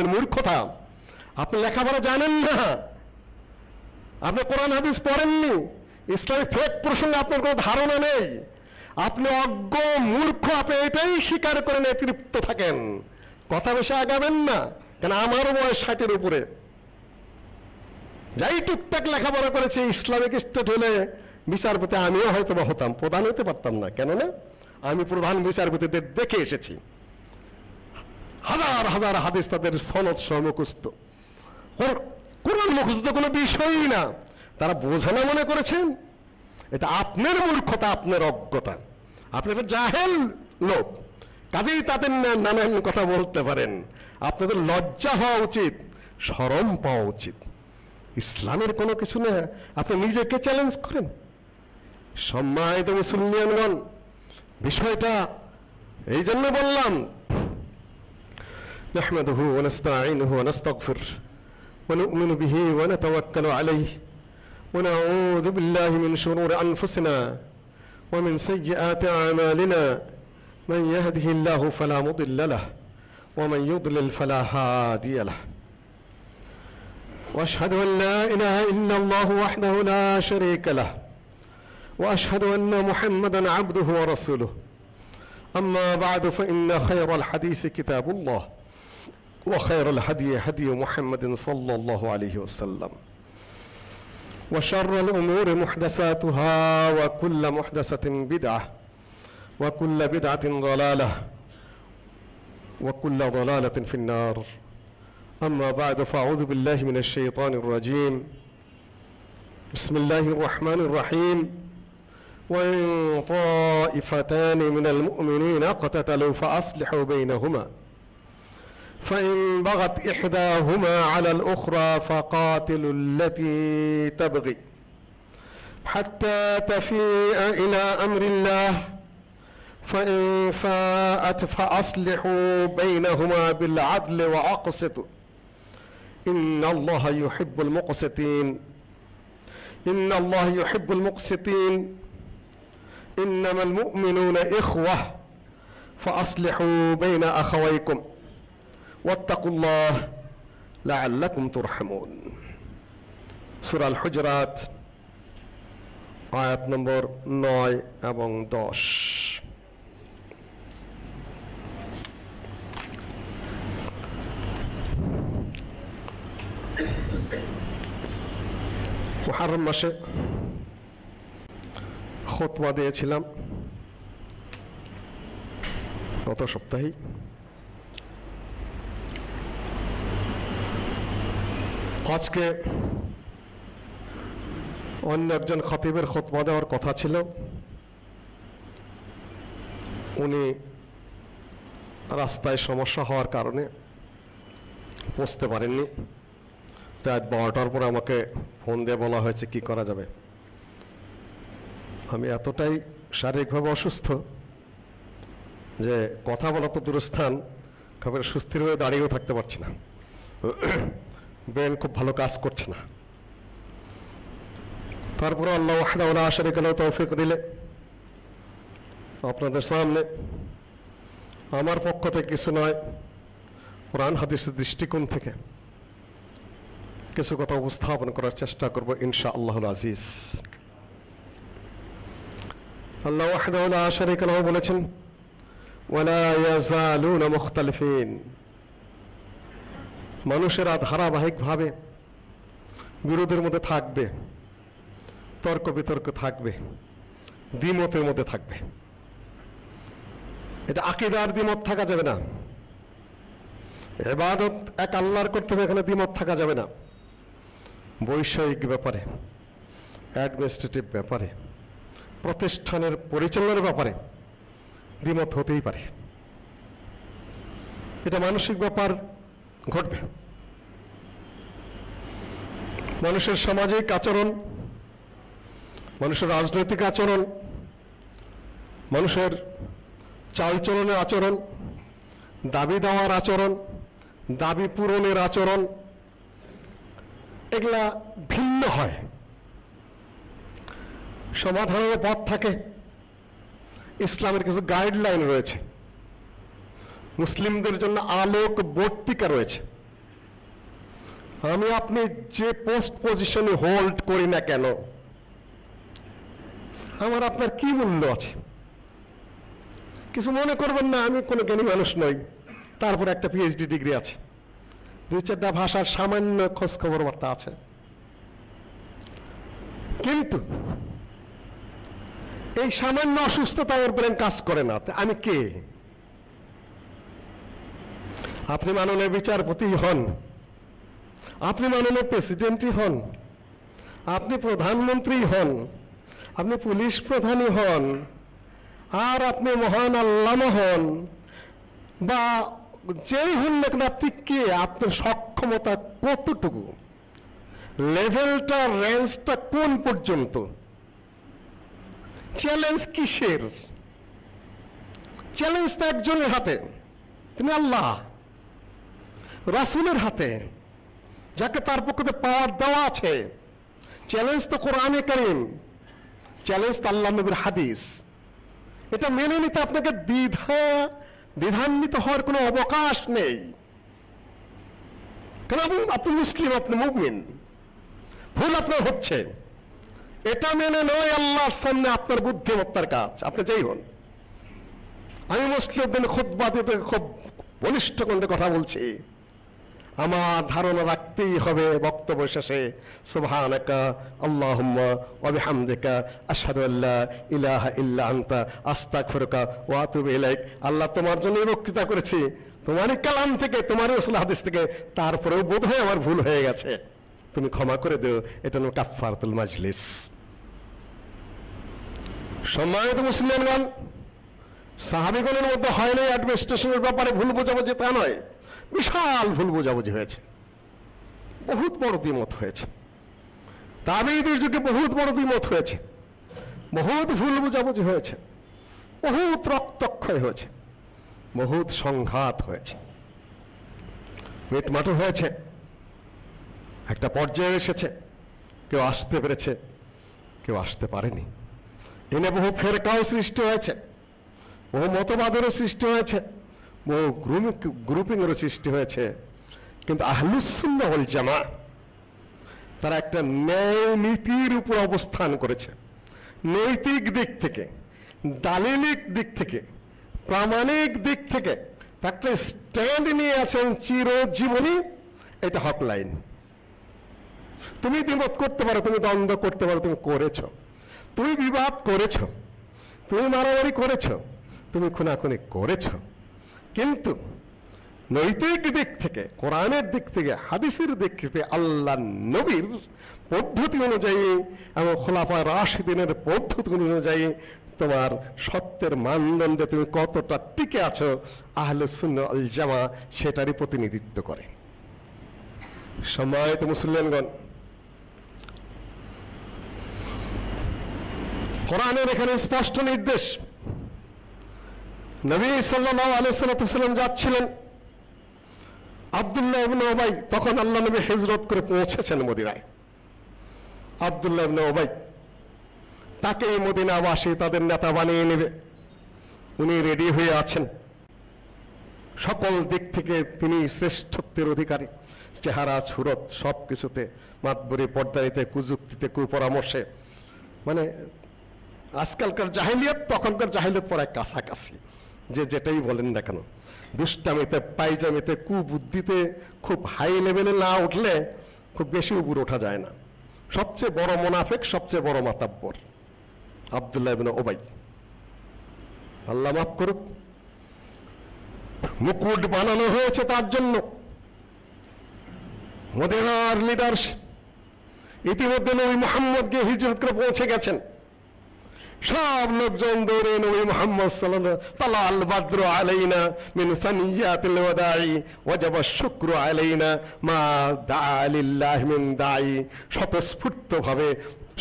মূর্খতা। আপনি লেখাপড়া জানেন না, আপনি কোরআন হাদিস পড়েননি, ইসলামিক ফেক প্রসঙ্গে আপনার কোনো ধারণা নেই, আপনি অজ্ঞ মূর্খ, আপনি এটাই স্বীকার করে নিয়ে তৃপ্ত থাকেন, কথা বেশি আগাবেন না। কেন আমারও বয়স 60-এর উপরে, যাই টুকটাক লেখাপড়া করেছি, ইসলামিক স্টেট হলে বিচারপতি আমিও হয়তো বা হতাম, প্রধান হতে পারতাম না। কেননা আমি প্রধান বিচারপতিদের দেখে এসেছি, হাজার হাজার হাদিস তাদের সনদ সহ মুখস্থ, কোরআন মুখস্থ কোনো বিষয়ই না, তারা বোঝে না মনে করেছেন। এটা আপনার মূর্খতা, আপনার অজ্ঞতা, আপনার জাহেল লোক, কাজেই তাদের নানান কথা বলতে পারেন। আপনাদের লজ্জা হওয়া উচিত, শরম পাওয়া উচিত। ইসলামের কোনো কিছু না, আপনি নিজেকে চ্যালেঞ্জ করেন। সম্মানিত মুসলমানগণ, বিষয়টা এই জন্য বললাম, نحمده ونستعينه ونستغفره ونؤمن به ونتوكل عليه ونعوذ بالله من شرور أنفسنا ومن سيئات أعمالنا من يهده الله فلا مضل له ومن يضلل فلا هادي له وأشهد أن لا إله إلا الله وحده لا شريك له وأشهد أن محمدا عبده ورسوله أما بعد فإن خير الحديث كتاب الله وخير الهدي هدي محمد صلى الله عليه وسلم وشر الأمور محدثاتها وكل محدثة بدعة وكل بدعة ضلالة وكل ضلالة في النار أما بعد فأعوذ بالله من الشيطان الرجيم بسم الله الرحمن الرحيم وإن طائفتان من المؤمنين اقتتلوا فأصلحوا بينهما فإن بغت إحداهما على الأخرى فقاتلوا التي تبغي حتى تفيء إلى أمر الله فإن فاءت فأصلحوا بينهما بالعدل وأقسطوا إن الله يحب المقسطين إن الله يحب المقسطين إنما المؤمنون إخوة فأصلحوا بين أخويكم واتقوا الله لعلكم ترحمون সূরা আল হুজরাত আয়াত নম্বর 9 এবং 10। মুহররম মাসে খুতবা দিয়েছিলাম গত সপ্তাহে। আজকে অন্য একজন খতিবের খুতবা দেওয়ার কথা ছিল, উনি রাস্তায় সমস্যা হওয়ার কারণে পৌঁছতে পারেননি। রাত 12টার পরে আমাকে ফোন দিয়ে বলা হয়েছে কি করা যাবে। আমি এতটাই শারীরিকভাবে অসুস্থ যে কথা বলা তো দূরস্থান, খবর সুস্থির হয়ে দাঁড়িয়েও থাকতে পারছি না, ব্রেন খুব ভালো কাজ করছে না। তারপরে আল্লাহ ওয়াহদাহু লা শারীকা লাহু তৌফিক দিলে আপনাদের সামনে আমার পক্ষ থেকে কিছু নয়, কোরআন হাদিসের দৃষ্টিকোণ থেকে কিছু কথা উপস্থাপন করার চেষ্টা করব ইনশাআল্লাহুল আজিজ। আল্লাহ ওয়াহদাহু লা শারীকা লাহু বলেছেন, ওয়ালা ইয়াযালুনা মুখতালিফিন, মানুষেরা ধারাবাহিকভাবে বিরোধের মধ্যে থাকবে, তর্ক বিতর্ক থাকবে, দ্বিমতের মধ্যে থাকবে। এটা আকীদার দ্বিমত থাকা যাবে না, ইবাদত এক আল্লাহর করতে হবে, এখানে দ্বিমত থাকা যাবে না। বৈষয়িক ব্যাপারে, অ্যাডমিনিস্ট্রেটিভ ব্যাপারে, প্রতিষ্ঠানের পরিচালনার ব্যাপারে দ্বিমত হতেই পারে, এটা মানসিক ব্যাপার ঘটবে। মানুষের সামাজিক আচরণ, মানুষের রাজনৈতিক আচরণ, মানুষের চালচলনের আচরণ, দাবি দেওয়ার আচরণ, দাবি পূরণের আচরণ, এগুলা ভিন্ন হয়। সমাধানের পথ থাকে, ইসলামের কিছু গাইডলাইন রয়েছে, মুসলিমদের জন্য আলোক বর্তিকা রয়েছে। আমি আপনি যে পোস্ট পজিশনে হোল্ড করি না কেন, আমার আপনার কি মূল্য আছে? কিছু মনে করবেন না, আমি কোনো জ্ঞানী মানুষ নই, তারপর একটা পিএইচডি ডিগ্রি আছে, 2-4টা ভাষার সামান্য খোঁজ খবর বার্তা আছে, কিন্তু এই সামান্য অসুস্থতা আমার ব্রেন কাজ করে না। আমি কে? আপনি মাননীয় বিচারপতি হন, আপনি মাননীয় প্রেসিডেন্টই হন, আপনি প্রধানমন্ত্রী হন, আপনি পুলিশ প্রধানই হন, আর আপনি মহান আল্লামা হন, বা যেই হন না কেন, আপনি কে? আপনার সক্ষমতা কতটুকু, লেভেলটা, রেঞ্জটা কোন পর্যন্ত? চ্যালেঞ্জ কিসের? চ্যালেঞ্জ তো একজনের হাতে, তিনি আল্লাহ, রাসূলের হাতে, যাকে তার পক্ষে পাওয়ার দেওয়া আছে। চ্যালেঞ্জ তো কোরআনে কারীম, চ্যালেঞ্জ তো আল্লাহ নবীর হাদিস। এটা মেনে নিতে আপনাকে দ্বিধান্বিত হওয়ার কোনো অবকাশ নেই, কারণ আপনি মুসলিম, আপনি মুমিন। ভুল আপনার হচ্ছে, এটা মেনে নয় আল্লাহর সামনে আপনার বুদ্ধিমত্তার কাজ, আপনি যেই হন। আমি মুসলিমদের খুতবা দিতে খুব বলিষ্ঠ কণ্ঠে কথা বলছি, আমার ধারণা রাখতেই হবে বক্তব্য শেষে, সুবহানাকা আল্লাহুম্মা ওয়া বিহামদিকা আশহাদু আল্লা ইলাহা ইল্লা আনতা আস্তাগফিরুকা ওয়া আতুবু ইলাইক। আল্লাহ, তোমার জন্য বক্তৃতা করেছি, তোমারই কালাম থেকে, তোমারই রাসূল হাদিস থেকে, তারপরেও বোধহয় আমার ভুল হয়ে গেছে, তুমি ক্ষমা করে দিও। এটা হলো কাফফারাতুল মাজলিস। সম্মানিত মুসলিমগণ, সাহাবীগণের মধ্যে হয় নাই অ্যাডমিনিস্ট্রেশনের ব্যাপারে ভুল বোঝাবুঝি, তা নয়, বিশাল ভুল বোঝাবুঝি হয়েছে, বহুত বড় দ্বিমত হয়েছে। তাবেঈদের যুগে বহুত বড় দ্বিমত হয়েছে, বহুত ভুল বোঝাবুঝি হয়েছে, বহুত রক্তক্ষয় হয়েছে, বহুত সংঘাত হয়েছে, মিটমাটো হয়েছে। একটা পর্যায়ে এসেছে, কেউ আসতে পেরেছে, কেউ আসতে পারেনি। এনে বহু ফেরকাও সৃষ্টি হয়েছে, বহু মতবাদেরও সৃষ্টি হয়েছে, বহু গ্রুপিংয়েরও সৃষ্টি হয়েছে। কিন্তু আহলুস সুন্নাহ ওয়াল জামাআহ তারা একটা ন্যায় নীতির উপর অবস্থান করেছে। নৈতিক দিক থেকে, দালিলিক দিক থেকে, প্রামাণিক দিক থেকে একটা স্ট্যান্ড নিয়ে আছেন চিরজীবনী। এটা হক লাইন। তুমি দ্বিমত করতে পারো, তুমি দ্বন্দ্ব করতে পারো, তুমি করেছো, তুমি বিবাদ করেছো, তুমি মারামারি করেছো, তুমি খুনাখুনি করেছো, কিন্তু নৈতিক দিক থেকে, কোরআনের দিক থেকে, হাদিসের দিক থেকে, আল্লাহ নবীর পদ্ধতি অনুযায়ী এবং খোলাফায়ে রাশিদিনের পদ্ধতি অনুযায়ী তোমার সত্যের মানদণ্ডে তুমি কতটা টিকে আছো, আহলে সুন্নাহ ওয়াল জামাআহ সেটারই প্রতিনিধিত্ব করে। সম্মানিত মুসলিমগণ, কোরআনের এখানে স্পষ্ট নির্দেশ, নবী সাল্লাল্লাহু আলাইহি ওয়াসাল্লাম যাচ্ছিলেন, আব্দুল্লাহ ইবনে উবাই, তখন আল্লাহ নবী হিজরত করে পৌঁছেছেন মদিনায়। আব্দুল্লাহ ইবনে উবাই তাকে মদিনাবাসী তাদের নেতা বানিয়ে নেবে, উনি রেডি হয়ে আছেন। সকল দিক থেকে তিনি শ্রেষ্ঠত্বের অধিকারী, চেহারা, সুরত, সব কিছুতে, মাতবরি, পর্দারিতে, কুযুক্তিতে, কুপরামর্শে, মানে আজকালকার জাহিলিয়াত তখনকার জাহিলিয়াত পড়ায় কাছাকাছি, যে যেটাই বলেন না কেন, দুষ্টামিতে, পাইজামিতে, কুবুদ্ধিতে খুব হাই লেভেলে না উঠলে খুব বেশি উপরে ওঠা যায় না। সবচেয়ে বড় মুনাফিক, সবচেয়ে বড় মাতাব্বর আব্দুল্লাহ ইবনে উবাই, আল্লাহ মাফ করুক। মুকুট বানানো হয়েছে তার জন্য, মদিনার লিডারশিপ। ইতিমধ্যে নবী মুহাম্মদকে হিজরত করে পৌঁছে গেছেন, সব লোকজন দৌড়ে নবী মুহাম্মদ সাল্লাল্লাহু আলাইহি ওয়াসাল্লাম, তালাল বাদরু আলাইনা মিন সানিয়াতিল ওয়াদাই ওয়াজাবা শুকরু আলাইনা মা দাআ লিল্লাহি মিন দাই। স্বতঃস্ফূর্তভাবে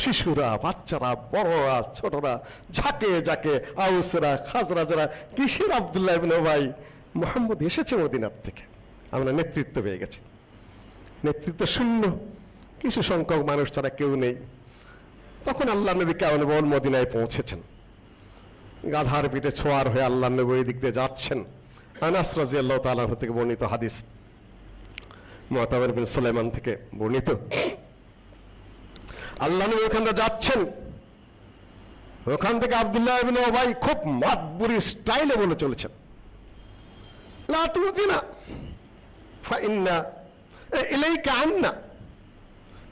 শিশুরা, বাচ্চারা, বড়রা, ছোটরা, ঝাঁকে ঝাঁকে, আউসরা, খাজরাজরা, কিসের আব্দুল্লাহ ইবনে উবাই, মুহাম্মদ এসেছে মদিনার থেকে, আমরা নেতৃত্ব পেয়ে গেছি। নেতৃত্ব শূন্য, কিছু সংখ্যক মানুষ ছাড়া কেউ নেই। তখন আল্লাহ নবী কেমন মদিনায় পৌঁছেছেন, গাধার পিঠে ছোঁয়ার হয়ে আল্লাহ নবী ওই দিক দিয়ে যাচ্ছেন। আনাস রাদিয়াল্লাহু তাআলা থেকে বর্ণিত হাদিস, মুআতামির বিন সুলাইমান থেকে বর্ণিত। আল্লাহ নবী ওখানে যাচ্ছেন, ওখান থেকে আব্দুল্লাহ ইবনে উবাই খুব মাতবুরি স্টাইলে বলে চলেছেন, লা তুযিনা ফাইন্না ইলাইকা আন্না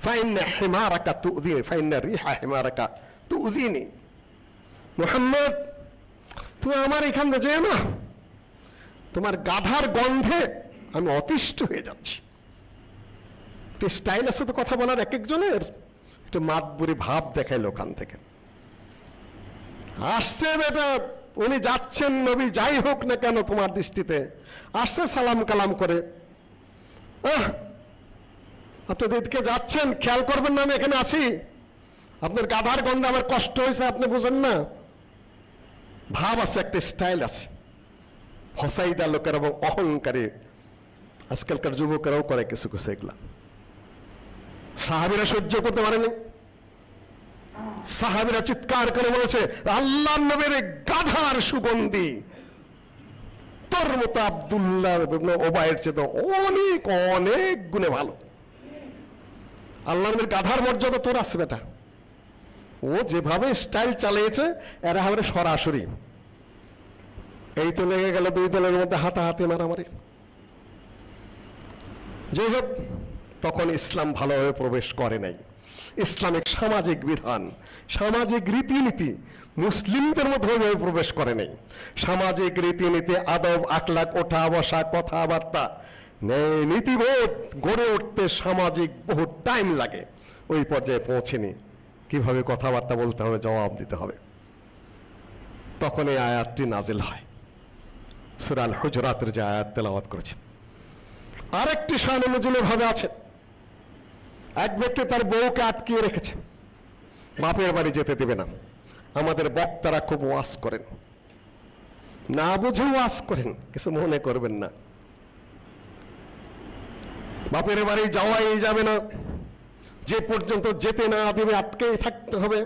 ফাইন্না হিমারাকা তুযিনি ফাইন্না রিহা হিমারাকা তুযিনি। মুহাম্মদ, তুমি আমার এখান থেকে যেও না, তোমার গাধার গন্ধে আমি অতিষ্ঠ হয়ে যাচ্ছি। একটু স্টাইল আছে তো কথা বলার এক একজনের, একটু মাতবুরি ভাব দেখাইল ওখান থেকে। আসছে বেটা, উনি যাচ্ছেন নবী, যাই হোক না কেন তোমার দৃষ্টিতে আসছে সালাম কালাম করে, আপনি দিদিকে যাচ্ছেন, খেয়াল করবেন না আমি এখানে আছি, আপনার গাধার গন্ধে আমার কষ্ট হয়েছে, আপনি বুঝেন না। ভাব আছে, একটা স্টাইল আছে। ফসাইদা লোকের এবং অহংকারী আজকালকার যুবকেরাও করে কিছু কিছু এগুলা। সাহাবীরা সহ্য করতে পারেনি, সাহাবীরা চিৎকার করে বলেছে, আল্লাহ নবীর গাধার সুগন্ধি তোর মতো আব্দুল্লাহ ইবনে উবাইয়ের চেয়ে অনেক অনেক গুণে ভালো। আল্লাহ নবীর গাধার মর্যাদা তোর আছে বেটা। ও যেভাবে স্টাইল চালিয়েছে এরা হবে সরাসরি, এই তো লেগে গেল দুই দলের মধ্যে হাতাহাতি মারামারি। যাই হোক, তখন ইসলাম ভালোভাবে প্রবেশ করে নাই। ইসলামিক সামাজিক বিধান, সামাজিক রীতিনীতি মুসলিমদের মধ্যে প্রবেশ করে নাই। সামাজিক রীতিনীতি, আদব আখলাক, ওঠা বসা, কথাবার্তা, নীতিবোধ গড়ে উঠতে সামাজিক বহু টাইম লাগে, ওই পর্যায়ে পৌঁছেনি। কিভাবে কথাবার্তা বলতে হবে, জবাব দিতে হবে। তখন এই আয়াতটি নাজিল হয়, সূরা আল হুজুরাতের যে আয়াত তেলাওয়াত করেছে। আরেকটি শান নজুলে ভাবে আছে, এক ব্যক্তি তার বউকে আটকিয়ে রেখেছে, বাপের বাড়ি যেতে দেবে না। আমাদের বক্তারা খুব ওয়াজ করেন, না বুঝে ওয়াজ করেন, কিছু মনে করবেন না। বাপের বাড়ি যাওয়াই যাবে না, যে পর্যন্ত যেতে না দেবে আটকেই থাকতে হবে।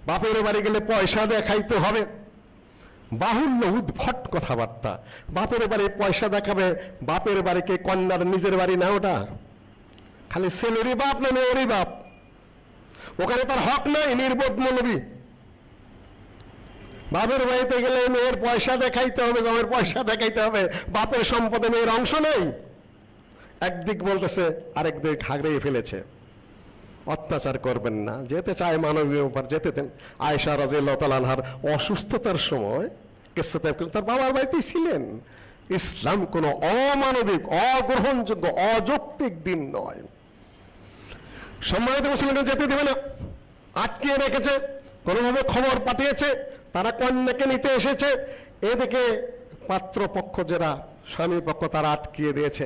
বাপের বাড়ি গেলে পয়সা দেখাইতে হবে, বাহুল্য উদ্ভট কথাবার্তা। বাপের বাড়ি পয়সা দেখাবে, বাপের বাড়িকে কন্যার নিজের বাড়ি না, ওটা খালি ছেলেরই বাপ না মেয়েরই বাপ, ওখানে তার হক নাই, নির্বোধ মৌলবী। বাপের বাড়িতে গেলে মেয়ের পয়সা দেখাইতে হবে, জামাইয়ের পয়সা দেখাইতে হবে, বাপের সম্পদে মেয়ের অংশ নেই। একদিক বলতেছে, আরেক দিক হাগড়িয়ে ফেলেছে। অত্যাচার করবেন না, যেতে চায় মানবীয় ব্যাপার, যেতে দেন। আয়েশা রাদিয়াল্লাহু তাআলা আনহার অসুস্থতার সময় তার বাবার বাড়িতেই ছিলেন। ইসলাম কোনো অমানবিক, অগ্রহণযোগ্য, অযৌক্তিক দিন নয়। সম্মানিত মুসলিমরা যেতে দেবে না, আটকিয়ে রেখেছে, কোনোভাবে খবর পাঠিয়েছে, তারা কন্যাকে নিতে এসেছে, এদিকে পাত্রপক্ষ যারা স্বামী পক্ষ তারা আটকিয়ে দিয়েছে।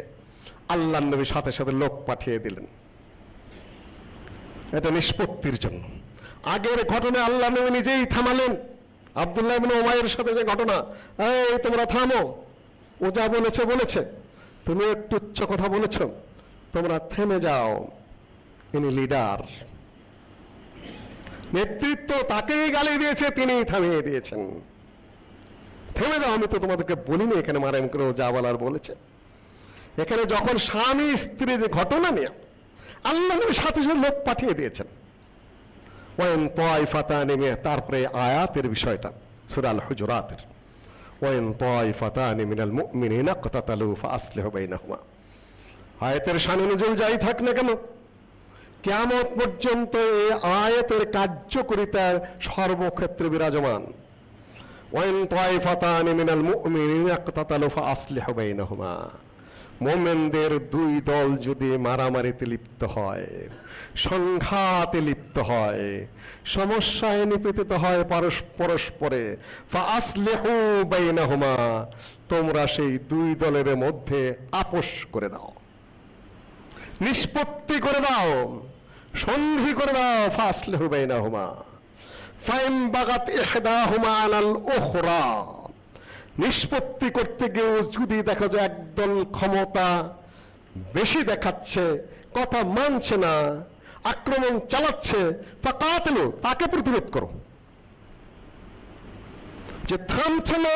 আল্লাহর নবী সাথে সাথে লোক পাঠিয়ে দিলেন এটা নিষ্পত্তির জন্য। আগের ঘটনায় আল্লাহ নবী নিজেই থামালেন। আব্দুল্লাহ ইবনে উমাইয়ের সাথে যে ঘটনা, এই তোমরা থামো, ও যা বলেছে বলেছে, তুমি একটু উচ্চ কথা বলেছ, তোমরা থেমে যাও। ইনি লিডার, নেতৃত্ব তাকেই গালি দিয়েছে, তিনি থামিয়ে দিয়েছেন। থেমে যাও, আমি তো তোমাদেরকে বলিনি এখানে মারেম করে যা বলার বলেছে। এখানে যখন স্বামী স্ত্রীর ঘটনা নিয়ে আল্লাহ নবী সাথে সাথে লোক পাঠিয়ে দিয়েছেন। ওয়াইন তাইফাতানি, তারপরে আয়াতের বিষয়টা সূরা আল হুজুরাতের, ওয়াইন তাইফাতানি মিনাল মুমিনিনা ইকতাতালু ফাআসলিহু বাইনাহুমা। আয়াতের শানে নজুল যাই থাক না কেন, কিয়ামত পর্যন্ত এই আয়াতের কার্যকারিতা সর্বক্ষেত্রে বিরাজমান। ওয়াইন তাইফাতানি মিনাল মুমিনিনা ইকতাতালু ফাআসলিহু বাইনাহুমা। মোমেনদের দুই দল যদি মারামারিতে লিপ্ত হয়, সংঘাতে লিপ্ত হয়, সমস্যায় নিপতিত হয় পরস্পরে, ফাআসলিহু বাইনাহুমা, তোমরা সেই দুই দলের মধ্যে আপোষ করে দাও, নিষ্পত্তি করে দাও, সন্ধি করে দাও। ফাআসলিহু বাইনাহুমা ফাইন বাগাত ইহদাহুমা আলাল উখরা, নিষ্পত্তি করতে গিয়েও যদি দেখা যায় একদল ক্ষমতা বেশি দেখাচ্ছে, কথা মানছে না, আক্রমণ চালাচ্ছে, ফাকাতিলু, তাকে প্রতিরোধ করো। যে থামছে না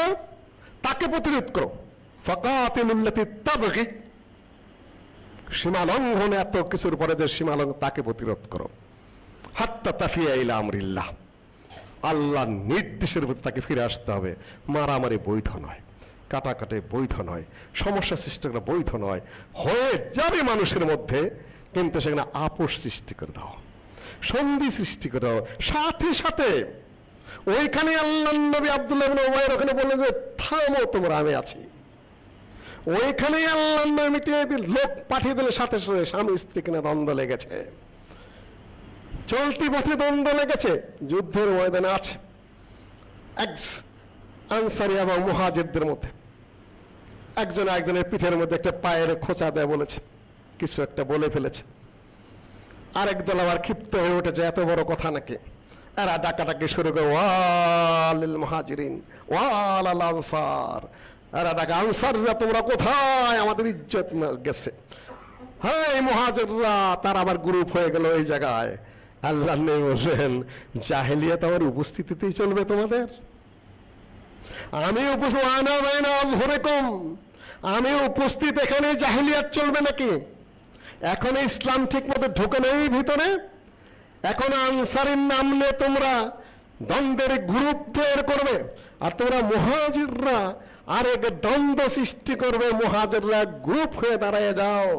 তাকে প্রতিরোধ করো। ফাকাতিলুল্লাতী তাবগী, সীমালঙ্ঘন, এত কিছুর পরে যে সীমালঙ্ঘন, তাকে প্রতিরোধ করো। হাত্তা তাফিয়া ইলা আমরিল্লাহ, আল্লাহর নির্দেশের প্রতি তাকে ফিরে আসতে হবে। মারামারি বৈধ নয়, কাটাকাটি বৈধ নয়, সমস্যা সৃষ্টি করা বৈধ নয়। হয়ে যাবে মানুষের মধ্যে, কিন্তু সেখানে আপোষ সৃষ্টি করে দাও, সন্ধি সৃষ্টি করে দাও। সাথে সাথে ওইখানে আল্লাহর নবী আব্দুল্লাহ ইবনে উবাইর ওখানে বললেন যে থামো তোমরা, আমি আছি। ওইখানে আল্লাহর নবী মিটিয়ে লোক পাঠিয়ে দিলে, সাথে সাথে স্বামী স্ত্রী কিনা দ্বন্দ্ব লেগেছে, চলতি পথে দ্বন্দ্ব লেগেছে, যুদ্ধের ময়দানে আছে। আনসারী এবং মুহাজিরদের মধ্যে একজন একজনের পিঠের মধ্যে একটা পায়ের খোঁচা দেয় বলেছে, কিছু একটা বলে ফেলেছে। আরেক দল আবার ক্ষিপ্ত হয়ে উঠেছে, এত বড় কথা নাকি। এরা ডাকাডাকি শুরু করে, ওয়ালিল মুহাজিরিন ওয়ালাল আনসার। এরা ডাকা, আনসাররা তোমরা কোথায়, আমাদের ইজ্জত গেছে। হ্যাঁ মুহাজিররা, তার আবার গ্রুপ হয়ে গেল এই জায়গায়। আল্লাহ নবী বললেন, জাহেলিয়াত আমার উপস্থিতিতেই চলবে তোমাদের? আমি আমি উপস্থিত, এখানে জাহেলিয়াত চলবে নাকি? এখন ইসলাম ঠিক মতো ঢোকে নেই ভিতরে। এখন আনসারীর নাম নিয়ে তোমরা দ্বন্দ্বের গ্রুপ তৈরি করবে, আর তোমরা মুহাজিররা আরেক দ্বন্দ্ব সৃষ্টি করবে। মুহাজিররা গ্রুপ হয়ে দাঁড়ায় যাও।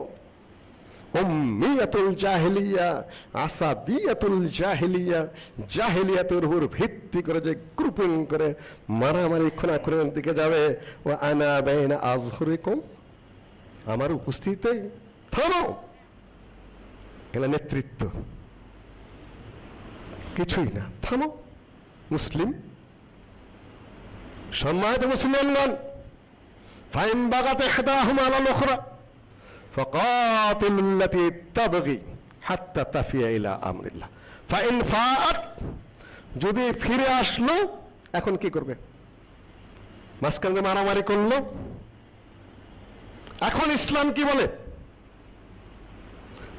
উম্মিয়াতুল জাহেলিয়া, আসাবিয়াতুল জাহেলিয়া, জাহেলিয়াতের উপর ভিত্তি করে যে গ্রুপিং করে মারামারি খুনাখুনির দিকে যাবে। ও আনা বাইনা আযহুরিকুম, আমার উপস্থিতিতে থামো। এলা নেতৃত্ব কিছুই না, থামো। মুসলিম সম্মানিত মুসলমানগণ, ফাইন বাগাত ইহদাহুমা আলাল উখরা ফাকাতিলুল লাতী তাবগী হাত্তা তাফিয়া ইলা আমরিল্লাহ ফাইন ফাআত, যদি ফিরে আসলো, এখন কি করবে? মাঝখানে মারামারি করলো। এখন ইসলাম কি বলে?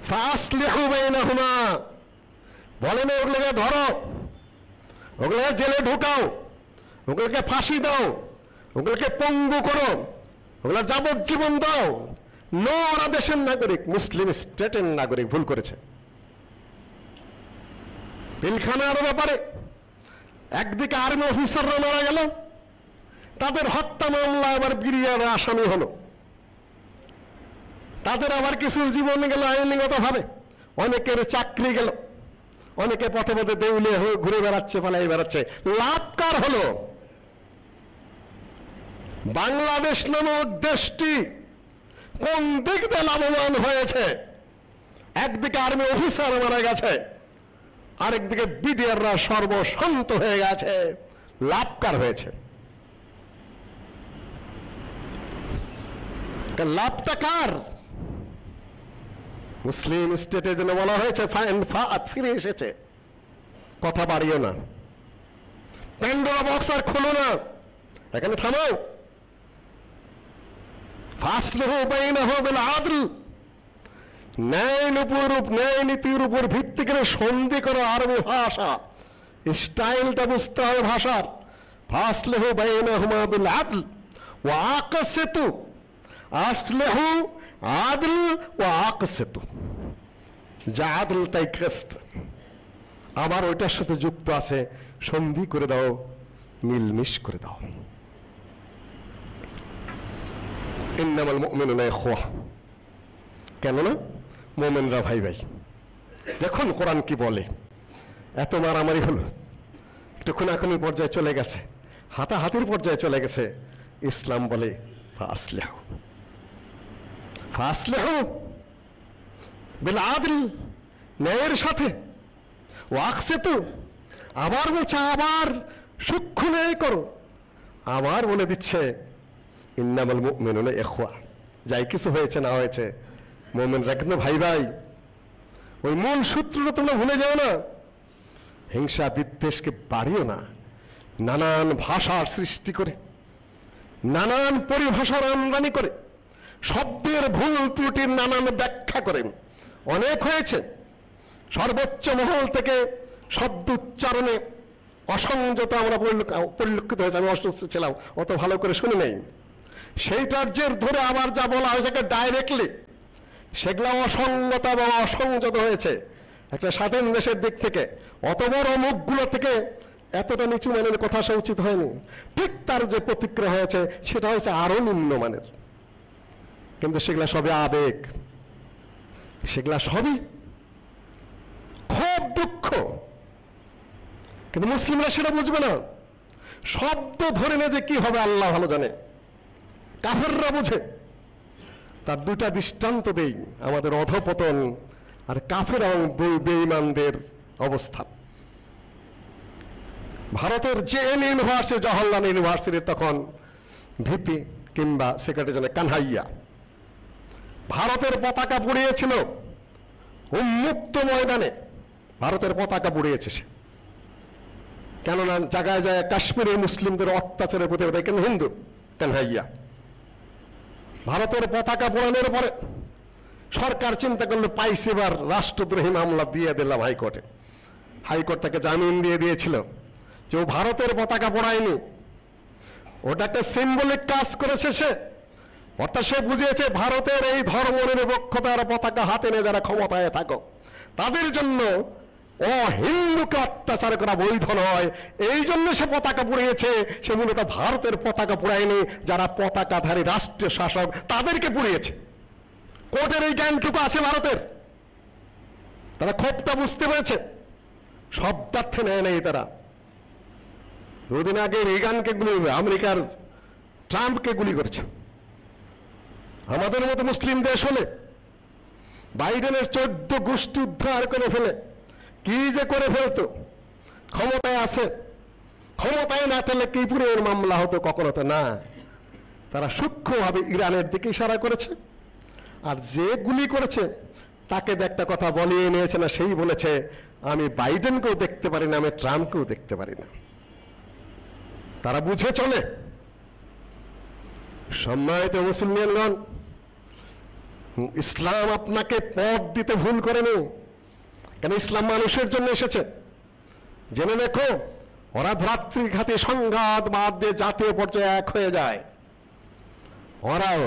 ফাসলিহু বাইনাহুমা, বলে না ওগুলোকে ধরো, ওগুলোকে জেলে ঢুকাও, ওগুলোকে ফাঁসি দাও, ওগুলোকে পঙ্গু করো, ওগুলো যাবজ্জীবন দাও। নো, ওরা দেশের নাগরিক, মুসলিম স্টেটের নাগরিক, ভুল করেছে। পিলখানার ব্যাপারে একদিকে আর্মি অফিসাররা মারা গেল, তাদের হত্যা মামলা আবার বিরিয়ার আসামি হলো, তাদের আবার কিছু জীবন গেল আইনগত ভাবে, অনেকের চাকরি গেল, অনেকে পথে পথে দেউলিয়া হয়ে ঘুরে বেড়াচ্ছে, পালাই বেড়াচ্ছে। লাভ কার হলো? বাংলাদেশ নামক দেশটি কোন দিক দিয়ে লাভবান হয়েছে? একদিকে আর্মি অফিসার মারা গেছে, আরেকদিকে বিডিআররা সর্বশান্ত হয়ে গেছে। লাভ কার হয়েছে? লাভটা কার? মুসলিম স্টেটে যেন বলা হয়েছে ফাইন ফাআত, ফিরে এসেছে। কথা বাড়িও না, প্যান্ডোরা বক্স আর খোলো না, এখানে থামো। ফাসলিহু বাইনাহুম বিল আদল, ন্যায় নীতির উপর ভিত্তি করে সন্ধি করো। আরবি ভাষা স্টাইলটা বুঝতে হবে ভাষার। ফাসলিহু বাইনাহুমা বিল আদল ওয়া আকসিতু, আসলিহু আদল ওয়া আকসিতু, যা আদল তাই কিসত, আবার ওইটার সাথে যুক্ত আছে সন্ধি করে দাও, মিলমিশ করে দাও। ইন্নামাল মুমিনুনা ইখওয়া, কেননা মুমিনরা ভাই ভাই। দেখুন কোরআন কি বলে। এত মারামারি হলো, একটু খুনাখুনির পর্যায়ে চলে গেছে, হাতাহাতির পর্যায়ে চলে গেছে। ইসলাম বলে ফাসলিহু, ফাসলিহু বিল আদল, ন্যায়ের সাথে, ওয়া আকসিতু, আবার বলছে আবার সূক্ষ্ম ন্যায় করো। আবার বলে দিচ্ছে ইন্নামাল মুমিনুনা ইখওয়া, যাই কিছু হয়েছে না হয়েছে মুমিনরা কিন্তু ভাই ভাই। ওই মূল সূত্রটা তোমরা ভুলে যাও না। হিংসা বিদ্বেষকে বাড়িও না। নানান ভাষার সৃষ্টি করে, নানান পরিভাষার আমদানি করে, শব্দের ভুল ত্রুটির নানান ব্যাখ্যা করেন। অনেক হয়েছে, সর্বোচ্চ মহল থেকে শব্দ উচ্চারণে অসংযত আমরা পরিলক্ষিত হয়েছে। আমি অসুস্থ ছিলাম, অত ভালো করে শুনি নাই। সেইটার জের ধরে আবার যা বলা হয় সেটা ডাইরেক্টলি সেগুলা অসঙ্গত এবং অসংযত হয়েছে একটা স্বাধীন দেশের দিক থেকে। অত বড় মুখগুলো থেকে এতটা নিচু মানের কথা আসা উচিত হয়নি। ঠিক তার যে প্রতিক্রিয়া হয়েছে সেটা হয়েছে আরো নিম্নমানের। কিন্তু সেগুলা সবই আবেগ, সেগুলা সবই খুব দুঃখ। কিন্তু মুসলিমরা সেটা বুঝবে না। শব্দ ধরে না যে কি হবে আল্লাহ ভালো জানে, কাফেররা বুঝে। তার দুটা দৃষ্টান্ত দেই, আমাদের অধপতন আর কাফের এবং বেঈমানদের অবস্থা। ভারতের জেএন ইউনিভার্সিটি, জওহরলাল ইউনিভার্সিটির তখন ভিপি কিংবা সেক্রেটারি জেনারেল কানহাইয়া ভারতের পতাকা পুড়িয়েছিল উন্মুক্ত ময়দানে। ভারতের পতাকা পুড়িয়েছে সে, কেননা জায়গায় জায়গায় কাশ্মীরের মুসলিমদের অত্যাচারের প্রতিবাদে, কিন্তু হিন্দু কানহাইয়া। ভারতের পতাকা পোড়ানোর পরে সরকার চিন্তা করলো পাইছে এবার রাষ্ট্রদ্রোহী মামলা দিয়ে দিলাম হাইকোর্টে। হাইকোর্ট তাকে জামিন দিয়ে দিয়েছিল যে ও ভারতের পতাকা পোড়ায়নি, ওটা একটা সিম্বলিক কাজ করেছে সে। অর্থাৎ সে বুঝিয়েছে ভারতের এই ধর্মনিরপেক্ষতার পতাকা হাতে নিয়ে যারা ক্ষমতায় থাকো তাদের জন্য অহিন্দুকে অত্যাচার করা বৈধ নয়। এই জন্য সে পতাকা পুড়িয়েছে। সে মূলত ভারতের পতাকা পুড়ায়নি, যারা পতাকাধারী রাষ্ট্রীয় শাসক তাদেরকে পুড়িয়েছে। কোর্টের এই জ্ঞানটুকু আছে ভারতের, তারা ক্ষোভটা বুঝতে পেরেছে, শব্দার্থে নেয় নেই তারা। দুদিন আগে রিগানকে গুলি, আমেরিকার ট্রাম্পকে গুলি করেছে। আমাদের মতো মুসলিম দেশ হলে বাইডেনের 14 গোষ্ঠী উদ্ধার করে ফেলে কি যে করে ফেলতো। ক্ষমতায় আছে, ক্ষমতায় না থাকলে কি পুরে মামলা হতো, কখনো তো না। তারা সূক্ষ্মভাবে ইরানের দিকে ইশারা করেছে, আর যে গুলি করেছে তাকে একটা কথা বলিয়ে নিয়েছে না, সেই বলেছে আমি বাইডেনকেও দেখতে পারি না, আমি ট্রাম্পকেও দেখতে পারি না। তারা বুঝে চলে। সম্মানিত মুসলমানগণ, ইসলাম আপনাকে পথ দিতে ভুল করেনি, কেন ইসলাম মানুষের জন্য এসেছে। জেনে দেখো, ওরা ভ্রাতৃঘাতী সংঘাত বাদ দিয়ে জাতীয় পর্যায়ে এক হয়ে যায়। ওরাও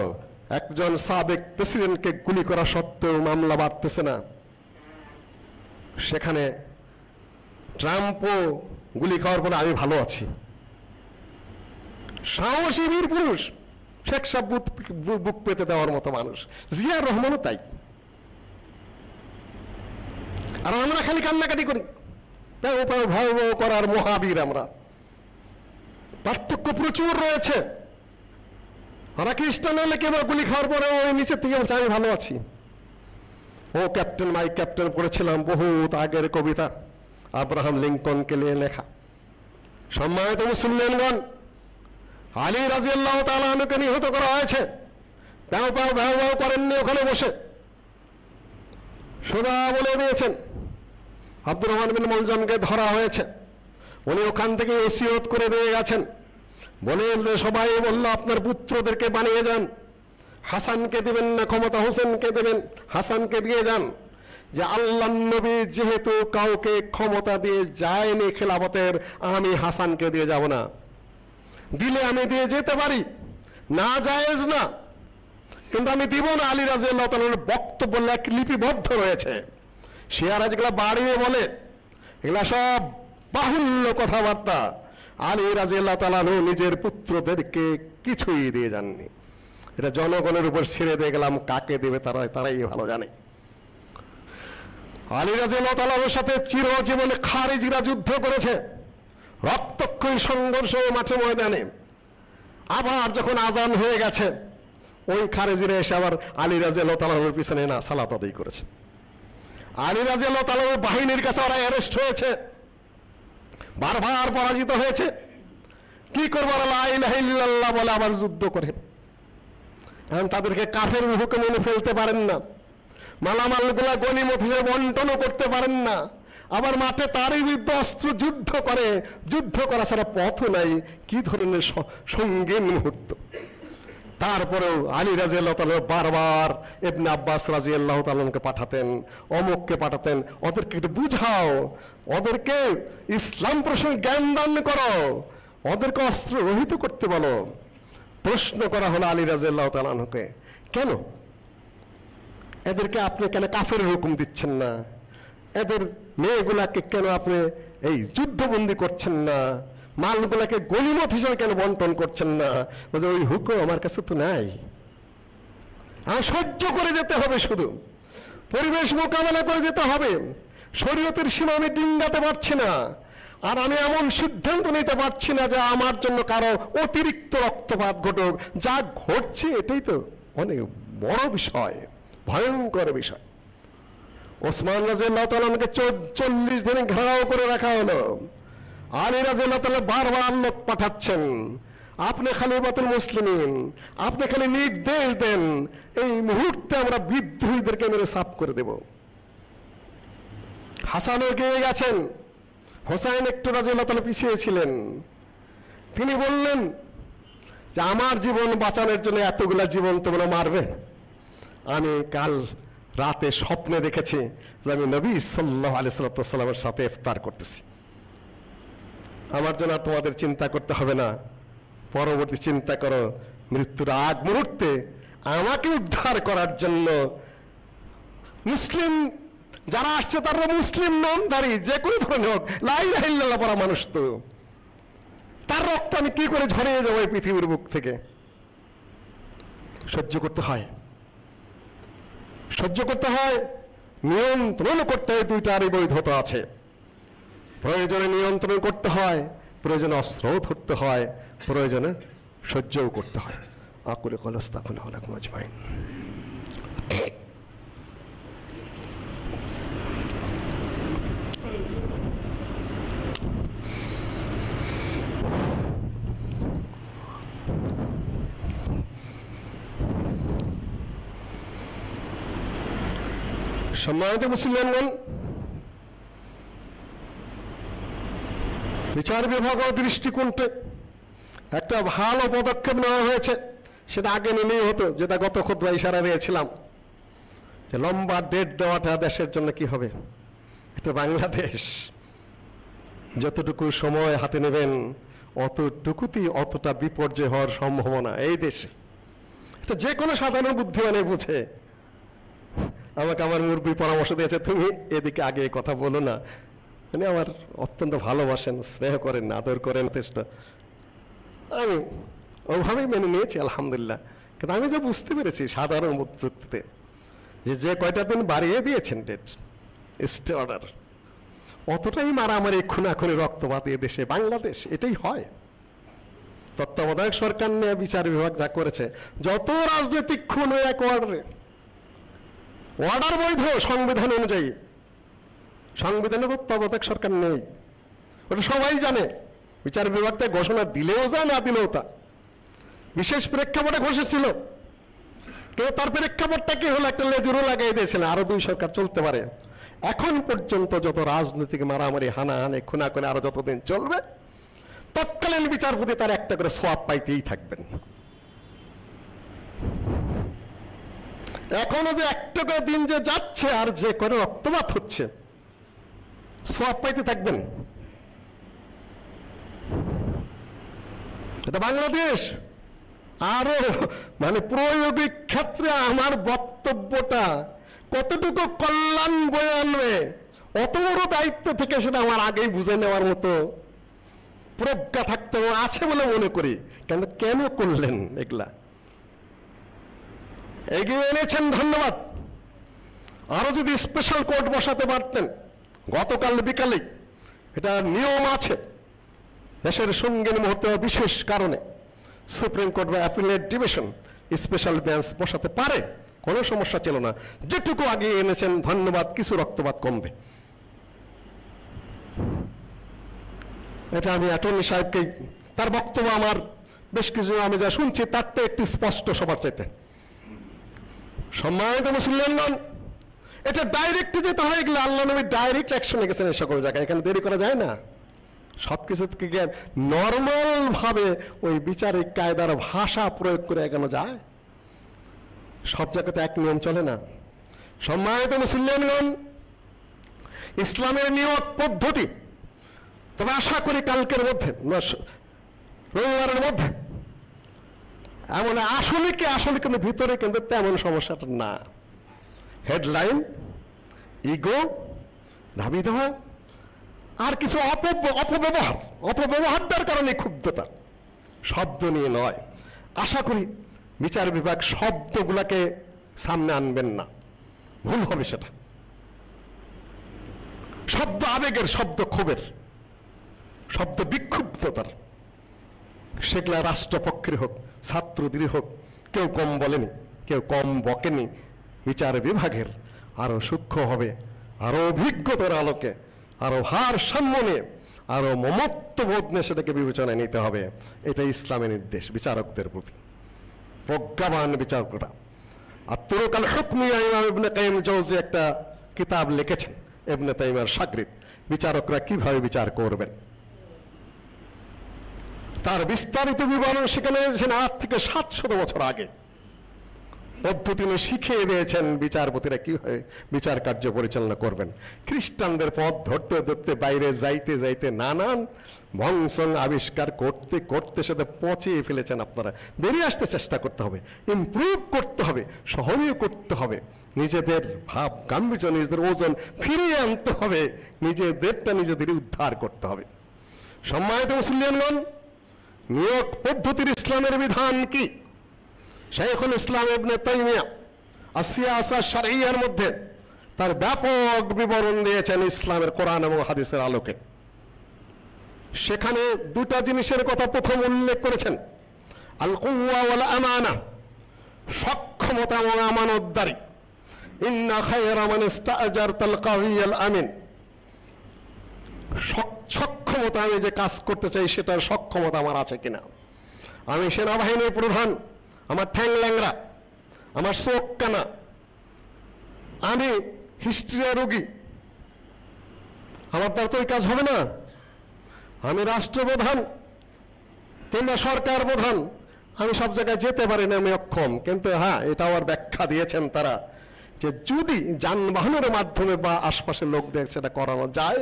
একজন সাবেক প্রেসিডেন্টকে গুলি করা সত্ত্বেও মামলা বাড়তেছে না। সেখানে ট্রাম্পও গুলি খাওয়ার পরে আমি ভালো আছি। সাহসী বীর পুরুষ, শেখ সাহেব বুক পেতে দেওয়ার মতো মানুষ, জিয়াউর রহমানও তাই। আর আমরা খালি কান্নাকাটি করি, ভয় ভয় করার মহাবীর আমরা। পার্থক্য প্রচুর রয়েছে। ওরা খ্রিস্টান হলে কেবল গুলি খাওয়ার পরে ওই নিচের থেকে বলছে আমি ভালো আছি। ও ক্যাপ্টেন মাই ক্যাপ্টেন পড়েছিলাম বহুত আগের কবিতা, আব্রাহাম লিঙ্কনকে নিয়ে লেখা। সম্মানিত মুসলমানগণ, আলী রাদিয়াল্লাহু তাআলা আনহুকে নিহত করা হয়েছে। প্যাও প্যাও ভ্যাও ভ্যাও করেননি ওখানে বসে, সোজা বলে দিয়েছেন। আব্দুর রহমান বিন মুলজামকে ধরা হয়েছে, উনি ওখান থেকে ওসিয়ত করে দিয়ে গেছেন। বলে সবাই বলল আপনার পুত্রদেরকে বানিয়ে যান, হাসানকে দিবেন না ক্ষমতা, হোসেনকে দেবেন, হাসানকে দিয়ে যান। যে আল্লাহর নবী যেহেতু কাউকে ক্ষমতা দিয়ে যায়নি খেলাফতের, আমি হাসানকে দিয়ে যাব না। দিলে আমি দিয়ে যেতে পারি, না জায়েজ না, কিন্তু আমি দিব না। আলী রাদিয়াল্লাহু তাআলার বক্তব্য লিপিবদ্ধ রয়েছে। শিয়ারা যেগুলা বাড়িয়ে বলে এগুলা সব বাহুল্য কথাবার্তা। আলী রাদিয়াল্লাহু তাআলা নিজের পুত্রদেরকে কিছুই দিয়ে যাননি। এটা জনগণের উপর ছেড়ে দিয়ে গেলাম, কাকে দেবে তারাই ভালো জানে। আলী রাদিয়াল্লাহু তাআলার সাথে চিরজীবনে খারিজিরা যুদ্ধ করেছে, রক্তক্ষয়ী সংঘর্ষ মাঠে ময়দানে। আবার যখন আজান হয়ে গেছে, ওই খারিজিরা এসে আবার আলী রাদিয়াল্লাহু তাআলার পিছনে না সালাত আদায় করেছে। আলী রাদিয়াল্লাহু তাআলার বাহিনীর কাছে ওরা অ্যারেস্ট হয়েছে, বারবার পরাজিত হয়েছে। কি করবো, লা ইলাহা ইল্লাল্লাহ বলে আবার যুদ্ধ করে। এখন তাদেরকে কাফের হুকুমে মেনে ফেলতে পারেন না, মালামালগুলা গনিমত হিসেবে বন্টনও করতে পারেন না। আবার মাঠে তারই বিরুদ্ধে অস্ত্র যুদ্ধ করে, যুদ্ধ করা ছাড়া পথও নাই। কি ধরনের সঙ্গীন মুহূর্ত। তারপরেও আলী রাদিয়াল্লাহু তাআলা বারবার ইবনে আব্বাস রাদিয়াল্লাহু তাআলাকে পাঠাতেন, অমুককে পাঠাতেন, ওদেরকে একটু বুঝাও, ওদেরকে ইসলাম প্রসঙ্গে জ্ঞান দান করো, ওদেরকে অস্ত্র রহিত করতে বলো। প্রশ্ন করা হলো আলী রাদিয়াল্লাহু তাআলাকে, কেন এদেরকে আপনি কেন কাফের হুকুম দিচ্ছেন না? এদের মেয়েগুলাকে কেন আপনি এই যুদ্ধবন্দি করছেন না? মালগুলাকে গনিমত হিসেবে কেন বন্টন করছেন না? বলছে ওই হুকুম আমার কাছে তো নাই, আমার সহ্য করে যেতে হবে, শুধু পরিবেশ মোকাবেলা করে যেতে হবে। শরীয়তের সীমা আমি ডিঙ্গাতে পারছি না, আর আমি এমন সিদ্ধান্ত নিতে পারছি না যে আমার জন্য কারো অতিরিক্ত রক্তপাত ঘটুক। যা ঘটছে এটাই তো অনেক বড় বিষয়, ভয়ঙ্কর বিষয়। ওসমান রাদিয়াল্লাহু তাআলা আমাকে 40 দিন ঘেরাও করে রাখা হলো। আলী রাদিয়াল্লাহু তাআলা বারবার লোক পাঠাচ্ছেন, আপনি খলিফাতুল মুসলিমিন, আপনি খালি নির্দেশ দেন, এই মুহূর্তে আমরা বিদ্রোহীদেরকে মেরে সাফ করে দেব। হাসান এগিয়ে গেছেন, হোসাইন একটু রাদিয়াল্লাহু তাআলা পিছিয়ে ছিলেন। তিনি বললেন যে আমার জীবন বাঁচানোর জন্য এতগুলা জীবন তোমরা মারবে? আমি কাল রাতে স্বপ্নে দেখেছি যে আমি নবী সাল্লাল্লাহু আলাইহি ওয়াসাল্লামের সাথে ইফতার করতেছি। আমার জন্য তোমাদের চিন্তা করতে হবে না, পরবর্তী চিন্তা করো। মৃত্যুর আগ মুহূর্তে আমাকে উদ্ধার করার জন্য মুসলিম যারা আসছে তারা মুসলিম নামধারী, যে কোনো ধরনের হোক, লা ইলাহা ইল্লাল্লাহ পড়া মানুষ, তো তার রক্ত আমি কি করে ঝরিয়ে যাবো এই পৃথিবীর বুক থেকে? সহ্য করতে হয়, সহ্য করতে হয়, নিয়ন্ত্রণ করতে হয়। দুইটারই বৈধতা আছে। প্রয়োজনে নিয়ন্ত্রণ করতে হয়, প্রয়োজনে অস্ত্রও ধরতে হয়, প্রয়োজনে সহ্যও করতে হয়। আকুল কওলি আস্তাগফিরুল্লাহ লাকুম আজমাইন। সম্মানিত মুসলমানগণ, বিচার বিভাগের দৃষ্টিকোণে একটা ভালো পদক্ষেপ নেওয়া হয়েছে। সেটা আগে নিলেই হতো, যেটা গত খুতবায় ইশারা দিয়েছিলাম, যে লম্বা ডেট দেওয়াটা দেশের জন্য কি হবে। এটা বাংলাদেশ, যতটুকু সময় হাতে নেবেন অতটুকুতেই অতটা বিপর্যয় হওয়ার সম্ভাবনা এই দেশে। এটা যে কোনো সাধারণ বুদ্ধিমানে বুঝে। আমাকে আমার মুরব্বী পরামর্শ দিয়েছে, তুমি এদিকে আগে কথা বলো না। মানে আমার অত্যন্ত ভালোবাসেন, স্নেহ করেন, আদর করেন, চেষ্টা আমি ওভাবেই মেনে নিয়েছি আলহামদুলিল্লাহ। কিন্তু আমি যে বুঝতে পেরেছি সাধারণ বুদ্ধিতে যে কয়টা দিন বাড়িয়ে দিয়েছেন ডেট, স্টে অর্ডার, অতটাই মারামারি, খুনাখুনি, রক্তপাত এ দেশে বাংলাদেশ এটাই হয়। তত্ত্বাবধায়ক সরকার নিয়ে বিচার বিভাগ যা করেছে, যত রাজনৈতিক খুন এক অর্ডারে, অর্ডার বৈধ সংবিধান অনুযায়ী। সংবিধানে তত্ত্বাবধায়ক সরকার নেই, ওটা সবাই জানে। বিচার বিভাগ থেকে ঘোষণা দিলেও যা, না দিলেও তা। বিশেষ প্রেক্ষাপটে ঘোষেছিল, কিন্তু তার প্রেক্ষাপটটা কি হলো, একটা লেজুরও লাগাই দিয়েছিলেন, আরো 2 সরকার চলতে পারে। এখন পর্যন্ত যত রাজনৈতিক মারামারি, হানাহানি, খুনাখুনি আরো যতদিন চলবে, তৎকালীন বিচারপতি তার একটা করে সোয়াব পাইতেই থাকবেন। এখনো যে একটা করে দিন যে যাচ্ছে আর যে করে রক্তপাত হচ্ছে, সোয়াব পাইতে থাকবেন। এটা বাংলাদেশ। আরো মানে প্রয়োগিক ক্ষেত্রে আমার বক্তব্যটা কতটুকু কল্যাণ বয়ে আনবে, অত বড় দায়িত্ব থেকে সেটা আমার আগেই বুঝে নেওয়ার মতো প্রজ্ঞা থাকতে আছে বলে মনে করি। কিন্তু কেন করলেন এগুলা? এগিয়ে এনেছেন, ধন্যবাদ। আরো যদি স্পেশাল কোর্ট বসাতে পারতেন, গতকাল বিকালে এটা নিয়ম আছে, দেশের সঙ্গীন মুহূর্তে বিশেষ কারণে সুপ্রিম কোর্ট বা অ্যাপিলেট ডিভিশন স্পেশাল বেঞ্চ বসাতে পারে, কোনো সমস্যা ছিল না। যেটুকু আগে এনেছেন ধন্যবাদ, কিছু রক্তপাত কমবে। এটা আমি অ্যাটর্নি সাহেবকে, তার বক্তব্য আমার বেশ কিছু আমি যা শুনছি তার তো একটু স্পষ্ট সবার চাইতে। সম্মানিত মুসলমানগণ, এটা ডাইরেক্ট যেতে হয়ে গেলে আল্লাহ নবী ডাইরেক্ট অ্যাকশনে গেছেন এই সকল জায়গায়, এখানে দেরি করা যায় না। সবকিছু থেকে নর্মাল ভাবে ওই বিচারিক কায়দার ভাষা প্রয়োগ করে এগোনো যায়, সব জায়গাতে এক নিয়ম চলে না। সম্মানিত মুসলমানগণ, ইসলামের নিয়ত পদ্ধতি, তবে আশা করি কালকের মধ্যে, রবিবারের মধ্যে এমন আসলে কিন্তু ভিতরে কিন্তু তেমন সমস্যাটা না। হেডলাইন, ইগো, ধাবি দেওয়া, আর কিছু অপব্যবহারটার কারণে ক্ষুব্ধতা। শব্দ নিয়ে নয়। আশা করি বিচার বিভাগ শব্দগুলাকে সামনে আনবেন না, ভুল হবে সেটা। শব্দ আবেগের, শব্দ ক্ষোভের, শব্দ বিক্ষুব্ধতার, সেগুলা রাষ্ট্রপক্ষের হোক, ছাত্রদের হোক, কেউ কম বলেনি, কেউ কম বকেনি। বিচার বিভাগের আরো সূক্ষ্ম হবে, আরো অভিজ্ঞতার আলোকে, আরো ভারসাম্য নিয়ে, আরো মমত্ববোধ নিয়ে সেটাকে বিবেচনায় নিতে হবে। এটা ইসলামের নির্দেশ বিচারকদের প্রতি। প্রজ্ঞাবান বিচারকরা। আর তুরুকাল হুকমিয়া ইমাম ইবনে কাইয়িম জাওজি একটা কিতাব লিখেছেন, ইবনে তাইমিয়ার শাগরিদ, বিচারকরা কিভাবে বিচার করবেন তার বিস্তারিত বিবরণ সেখানে এনেছেন আজ থেকে 700 বছর আগে। পদ্ধতি শিখিয়ে দিয়েছেন বিচারপতিরা কিভাবে বিচার কার্য পরিচালনা করবেন। খ্রিস্টানদের পথ ধরতে ধরতে বাইরে যাইতে যাইতে নানান ভংসং আবিষ্কার করতে করতে সেটা পচিয়ে ফেলেছেন। আপনারা বেরিয়ে আসতে চেষ্টা করতে হবে, ইমপ্রুভ করতে হবে, সহনীয় করতে হবে, নিজেদের ভাব গাম্ভীর্য, নিজেদের ওজন ফিরিয়ে আনতে হবে, নিজেদেরটা নিজেদের উদ্ধার করতে হবে। সম্মানিত মুসলিমগণ, নিয়োগ পদ্ধতির ইসলামের বিধান কি? শাইখুল ইসলাম ইবনে তাইমিয়া আসিয়াসা শারঈয়ার মধ্যে তার ব্যাপক বিবরণ দিয়েছেন ইসলামের কোরআন এবং হাদিসের আলোকে। সেখানে দুটা জিনিসের কথা প্রথম উল্লেখ করেছেন, আল কুওয়া ওয়াল আমানা, সক্ষমতা এবং আমানতদারি। ইন্না খায়রা মান ইস্তাআজারতাল কাওয়িয়াল আমিন। সক্ষমতা, আমি যে কাজ করতে চাই সেটার সক্ষমতা আমার আছে কিনা। আমি সেনাবাহিনীর প্রধান, আমার ঠ্যাং ল্যাংরা, আমার চোখ কানা, আমি হিস্ট্রিয়া রোগী, আমার দ্বারা তো এই কাজ হবে না। আমি রাষ্ট্রপ্রধান কিংবা সরকার প্রধান, আমি সব জায়গায় যেতে পারি না, আমি অক্ষম। কিন্তু হ্যাঁ, এটা আবার ব্যাখ্যা দিয়েছেন তারা যে যদি যানবাহনের মাধ্যমে বা আশপাশের লোকদের সেটা করানো যায়,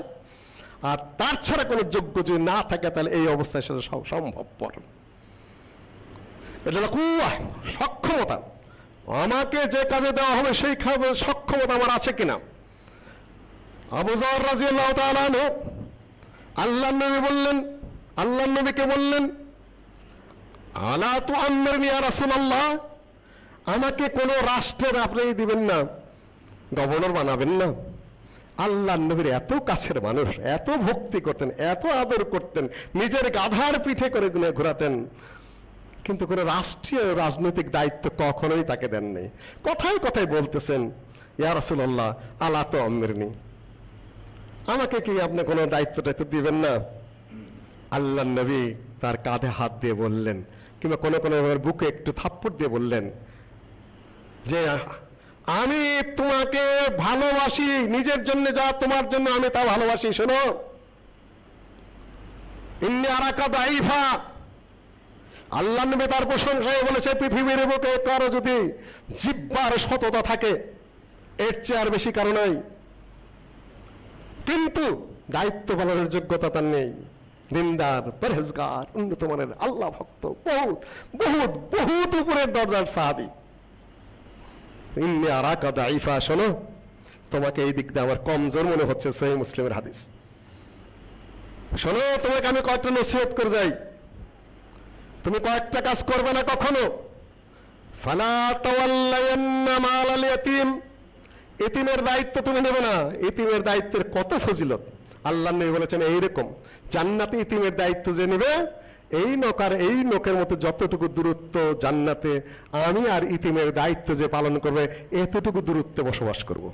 আর তার ছাড়া কোনো যোগ্য যদি না থাকে, তাহলে এই অবস্থায় সেটা সম্ভবপর। এটা হলো কুওয়া, সক্ষমতা। আমাকে যে কাজে দেওয়া হবে সেই সক্ষমতা আমার আছে কিনা। আবু যর রাদিয়াল্লাহু তাআলা আনহু আল্লাহর নবী বললেন, আল্লাহর নবীকে বললেন, আলা তুআম্মিরনি ইয়া রাসূলুল্লাহ, আমাকে কোনো রাষ্ট্রের আপনি দিবেন না, গভর্নর বানাবেন না। আল্লাহর নবীর এত কাছের মানুষ, এত ভক্তি করতেন, এত আদর করতেন, নিজের গাধার পিঠে করে ঘোরাতেন, কিন্তু কোনো রাষ্ট্রীয় রাজনৈতিক দায়িত্ব কখনোই তাকে দেননি। কথায় কথায় বলতেছেন, ইয়া রাসূলুল্লাহ আলা তুআম্মিরনি, আমাকে কি আপনি কোনো দায়িত্ব দিবেন না। আল্লাহর নবী তার কাঁধে হাত দিয়ে বললেন, কিংবা কোনো কোনো বুকে একটু থাপ্পড় দিয়ে বললেন যে আমি তোমাকে ভালোবাসি, নিজের জন্য যা তোমার জন্য আমি তা ভালোবাসি। শোনো, ইন্নী আরাকা দাইফা, আল্লাহ নবী তার প্রশংসায় বলেছে, পৃথিবীর বুকে কারো যদি জিহ্বার সততা থাকে এর চেয়ে আর বেশি কারো নাই, কিন্তু দায়িত্ব পালনের যোগ্যতা তার নেই। দিনদার, পরহেজগার, উন্নত মানের আল্লাহ ভক্ত, বহুত বহুত বহুত উপরের দরজার সাহাবী। ইন্নী আরাকা দাইফা, শোনো তোমাকে এই দিক দিয়ে আমার কমজোর মনে হচ্ছে, সহিহ মুসলিমের হাদিস। শোনো, তোমাকে আমি কয়েকটা নসিহত করে যাই, তুমি কয়েকটা কাজ করবে না কখনো। ফালা তাওয়াল্লায়ান্না মালাল ইয়াতীম, ইতিমের দায়িত্ব তুমি নেবে না। ইতিমের দায়িত্বের কত ফজিলত। আল্লাহ নবী বলেছেন এইরকম, জান্নাতে ইতিমের দায়িত্ব যে নেবে, এই নকার এই লোকের মতো যতটুকু দূরত্ব জান্নাতে আমি আর ইতিমের দায়িত্ব যে পালন করবে, এতটুকু দূরত্বে বসবাস করব।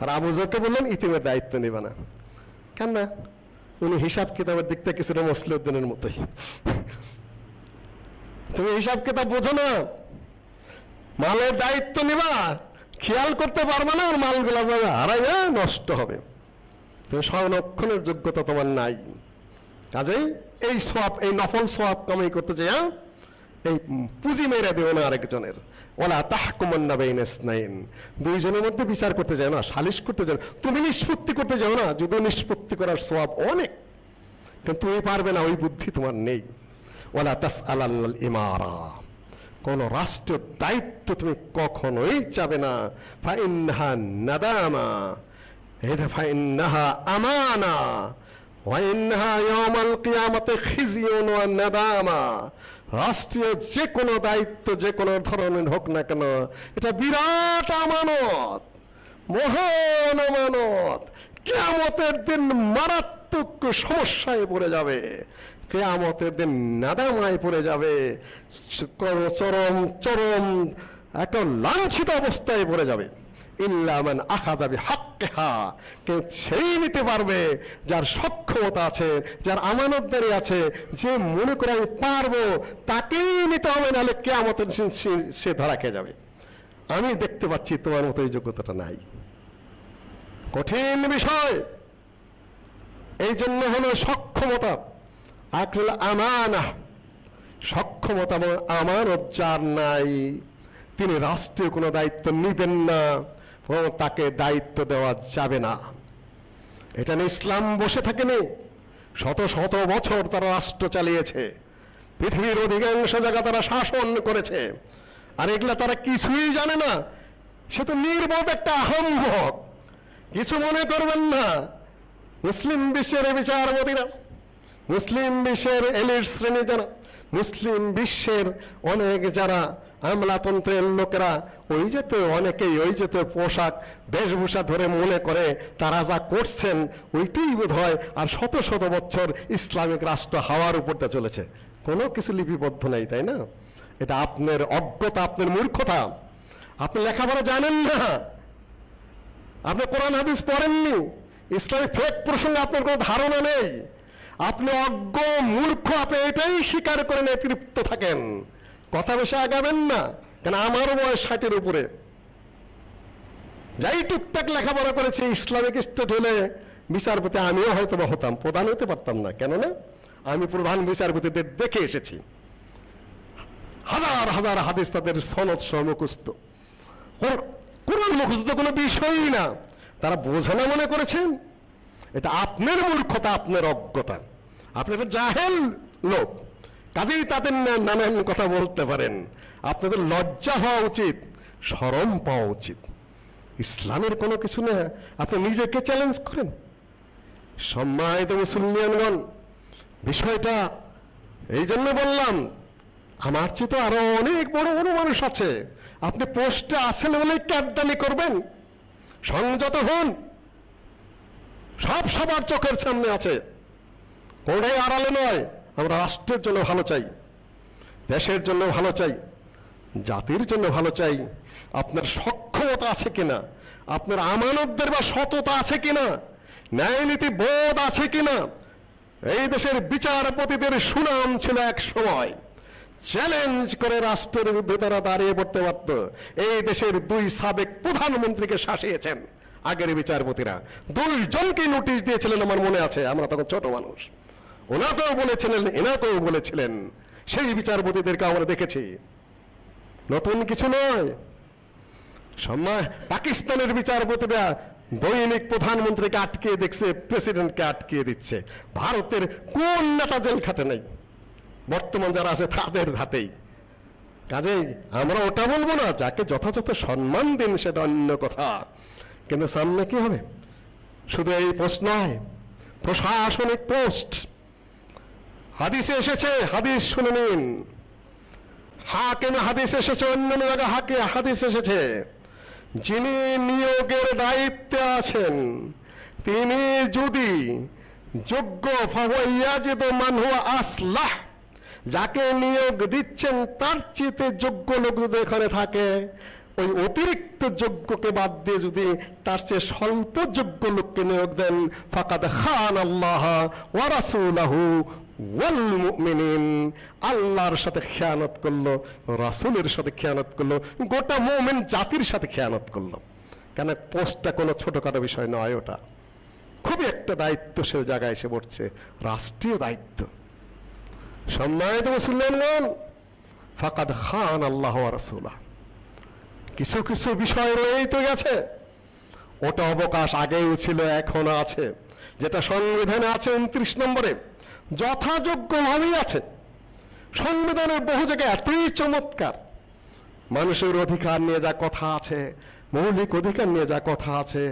আর আবু যরকে বললেন ইতিমের দায়িত্ব নেবে না। কেন না? উনি হিসাব কিতাবের দিক থেকে কিছুটা মসলিউদ্দিনের মতোই। তুমি হিসাব কিতাব বোঝো না, মালের দায়িত্ব নিবা, খেয়াল করতে পারবে না, আর মালগুলা যাবে হারাইয়া নষ্ট হবে। তুমি সংরক্ষণের যোগ্যতা তোমার নাই। কাজেই এই সওয়াব, এই নফল সওয়াব কামাই করতে চাই, এই পুঁজি মেরে দেও না আরেকজনের। ওয়ালা তাহকুমান্না বাইনা ইসনাইন, দুইজনের মধ্যে বিচার করতে যাও না, সালিশ করতে যাও না, তুমি নিষ্পত্তি করতে যাও না। যদিও নিষ্পত্তি করার সওয়াব অনেক, কিন্তু তুমি পারবে না, ওই বুদ্ধি তোমার নেই। ওয়ালা তাসআলাল ইমারা, কোন রাষ্ট্রের দায়িত্ব তুমি কখনোই চাবে না। ফাইন্নাহা নাদামা, এটা ফাইন্নাহা আমানা, ওয়াইন্নাহা ইয়াউমাল কিয়ামাতি খিজিয়ুন ওয়া নাদামা। রাষ্ট্রীয় যে কোনো দায়িত্ব যে কোনো ধরনের হোক না কেন, এটা বিরাট আমানত, মহান আমানত। কিয়ামতের দিন মারাত্মক সমস্যায় পড়ে যাবে, কিয়ামতের দিন নাদামায় পড়ে যাবে, চরম চরম একটা লাঞ্ছিত অবস্থায় পড়ে যাবে। ইল্লা মান আখাযা বিহাক্কিহা, কে সেই নিতে পারবে যার সক্ষমতা আছে, যার আমানতদারি আছে, যে মনে করে আমি পারবো, তাকেই নিতে হবে, নাহলে কিয়ামতের দিন সে ধরা খেয়ে যাবে। আমি দেখতে পাচ্ছি তোমার মতো এই যোগ্যতাটা নাই। কঠিন বিষয়। এই জন্য হলো সক্ষমতা, আকল আমানা, সক্ষমতা এবং আমানত যার নাই, তিনি রাষ্ট্রীয় কোনো দায়িত্ব নিবেন না, তাকে দায়িত্ব দেওয়া যাবে না। এটা নিয়ে ইসলাম বসে থাকেনি। শত শত বছর তারা রাষ্ট্র চালিয়েছে, পৃথিবীর অধিকাংশ জায়গা তারা শাসন করেছে, আর এগুলা তারা কিছুই জানে না। সে তো নির্বোধ একটা আহম্মক। কিছু মনে করবেন না, মুসলিম বিশ্বের বিচারপতিরা, মুসলিম বিশ্বের এলিট শ্রেণী যারা, মুসলিম বিশ্বের অনেক যারা আমলাতন্ত্রের লোকেরা, ওই যেতে অনেকেই ওই যেতে পোশাক বেশভূষা ধরে মনে করে তারা যা করছেন ওইটাই বোধ হয়, আর শত শত বছর ইসলামিক রাষ্ট্র হাওয়ার উপরটা চলেছে, কোনো কিছু লিপিবদ্ধ নাই, তাই না? এটা আপনার অজ্ঞতা, আপনার মূর্খতা। আপনি লেখাপড়া জানেন না, আপনি কোরআন হাদিস পড়েননি, ইসলামিক ফেক প্রসঙ্গে আপনার কোনো ধারণা নেই, আপনি অজ্ঞ মূর্খ, আপনি এটাই স্বীকার করে নিয়ে তৃপ্ত থাকেন। কথা বেশি আগাবেন না, কেন আমারও বয়স 60-এর উপরে। যাই টুকটাক লেখাপড়া করেছি, ইসলামিক স্টেট হলে বিচারপতি আমিও হয়তো বা হতাম, প্রধান হতে পারতাম না। কেননা আমি প্রধান বিচারপতিদের দেখে এসেছি, হাজার হাজার হাদিস তাদের সনদ সহ মুখস্থ। কোরআন মুখস্থ কোনো বিষয়ই না, তারা বোঝে না মনে করেছেন। এটা আপনার মূর্খতা, আপনার অজ্ঞতা, আপনি একটা জাহেল লোক, কাজেই তাদের নানান কথা বলতে পারেন। আপনাদের লজ্জা হওয়া উচিত, শরম পাওয়া উচিত। ইসলামের কোনো কিছু না, আপনি নিজেকে চ্যালেঞ্জ করেন। সম্মানিত মুসলমানগণ, বিষয়টা এই জন্য বললাম, আমার চেয়ে তো আরো অনেক বড় বড় মানুষ আছে, আপনি পোস্টে আছেন বলেই ক্যাটদানি করবেন? সংযত হন, সব সবার চোখের সামনে আছে, কোনটাই আড়ালে নয়। আমরা রাষ্ট্রের জন্য ভালো চাই, দেশের জন্য ভালো চাই, জাতির জন্য ভালো চাই। আপনার সক্ষমতা আছে কিনা, আপনার আমানতদের বা সততা আছে কিনা, ন্যায় নীতি বোধ আছে কিনা। এই দেশের বিচারপতিদের সুনাম ছিল এক সময়, চ্যালেঞ্জ করে রাষ্ট্রের বিরুদ্ধে তারা দাঁড়িয়ে পড়তে পারত। এই দেশের 2 সাবেক প্রধানমন্ত্রীকে শাসিয়েছেন আগের বিচারপতিরা, 2 জনকে নোটিশ দিয়েছিলেন, আমার মনে আছে, আমরা তখন ছোট মানুষ। ওনাকেও বলেছিলেন, এনাকেও বলেছিলেন, সেই বিচারপতিদেরকে আমরা দেখেছি, নতুন কিছু নয়। পাকিস্তানের বিচারপতিরা দৈনিক প্রধানমন্ত্রীকে আটকিয়ে দেখছে, প্রেসিডেন্টকে আটকিয়ে দিচ্ছে। ভারতের কোন নেতা জেল খাটে নাই, বর্তমান যারা আছে তাদের হাতেই। কাজেই আমরা ওটা বলবো না, যাকে যথাযথ সম্মান দিন সেটা অন্য কথা, কিন্তু সামনে কি হবে? শুধু এই পোস্ট নয়, প্রশাসনিক পোস্ট। হাদিসে এসেছে, হাদিস শুনে নিন, হাকিম হাদিস এসেছে, অন্যান্য জায়গায় হাদিস এসেছে, যিনি নিয়োগের দায়িত্বে আছেন তিনি যদি যোগ্য, ফাওয়াইয়াজিদু মান হুয়া আসলাহ, যাকে নিয়োগ দিচ্ছেন তার চেয়ে যোগ্য লোক যদি এখানে থাকে, ওই অতিরিক্ত যোগ্যকে বাদ দিয়ে যদি তার চেয়ে স্বল্প যোগ্য লোককে নিয়োগ দেন, ফাকাদ খানাল্লাহ ওয়া রাসূলাহু ওয়াল মুমিনিন, আল্লাহর সাথে খেয়ানত করলো, রাসূলের সাথে খেয়ানত করলো, গোটা মুমিন জাতির সাথে খেয়ানত করলো। কেন পোস্টটা কোনো ছোটখাটো বিষয় নয়, ওটা খুবই একটা দায়িত্বশীল জায়গায় এসে পড়ছে, রাষ্ট্রীয় দায়িত্ব। সম্মানিত মুসলমানগণ, ফাকাদ খানাল্লাহ ওয়া রাসূলাহু, কিছু কিছু বিষয় রয়েই তো গেছে, ওটা অবকাশ আগেও ছিল, এখনো আছে, যেটা সংবিধানে আছে 29 নম্বরে, যথাযোগ্যভাবেই আছে। সংবিধানের বহু জায়গায় এতই চমৎকার, মানুষের অধিকার নিয়ে যা কথা আছে, মৌলিক অধিকার নিয়ে যা কথা আছে,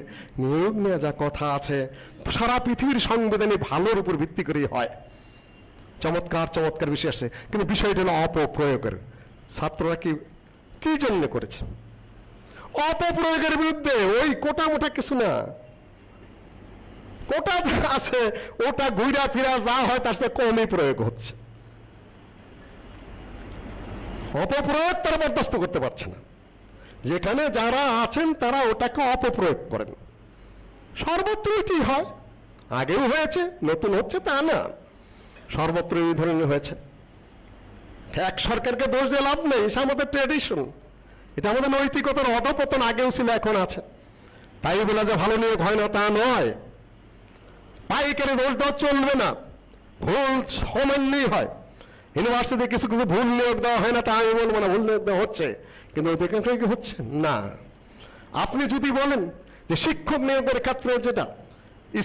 নিয়োগ নিয়ে যা কথা আছে, সারা পৃথিবীর সংবিধানে ভালোর উপর ভিত্তি করেই হয়। চমৎকার চমৎকার বিষয় আসে, কিন্তু বিষয়টা হলো অপপ্রয়োগের। ছাত্ররা কি জন্য করেছে? অপপ্রয়োগের বিরুদ্ধে। ওই কোটা মোটা কিছু না, কোটা যা আছে ওটা ঘুরা ফিরা যা হয় তার সাথে কমই প্রয়োগ হচ্ছে। অপপ্রয়োগ তারা বরদাস্ত করতে পারছে না। যেখানে যারা আছেন তারা ওটাকে অপপ্রয়োগ করেন। সর্বত্র এটি হয়, আগেও হয়েছে, নতুন হচ্ছে তা না, সর্বত্র এই ধরনের হয়েছে। এক সরকারকে দোষ দিয়ে লাভ নেই, এটা আমাদের ট্র্যাডিশন, এটা আমাদের নৈতিকতার অধঃপতন আগেও ছিল, এখন আছে। তাই বলে যে ভালো নিয়োগ হয় না তা নয়, পাইকারি দোষ দেওয়া চলবে না, ভুল সমান্যই হয়। ইউনিভার্সিটি কিছু কিছু ভুল নিয়োগ দেওয়া হয় না তা আমি বলবো না, ভুল নিয়োগ দেওয়া হচ্ছে, কিন্তু অধিকাংশই কি হচ্ছে না। আপনি যদি বলেন যে শিক্ষক নিয়োগের ক্ষেত্রে যেটা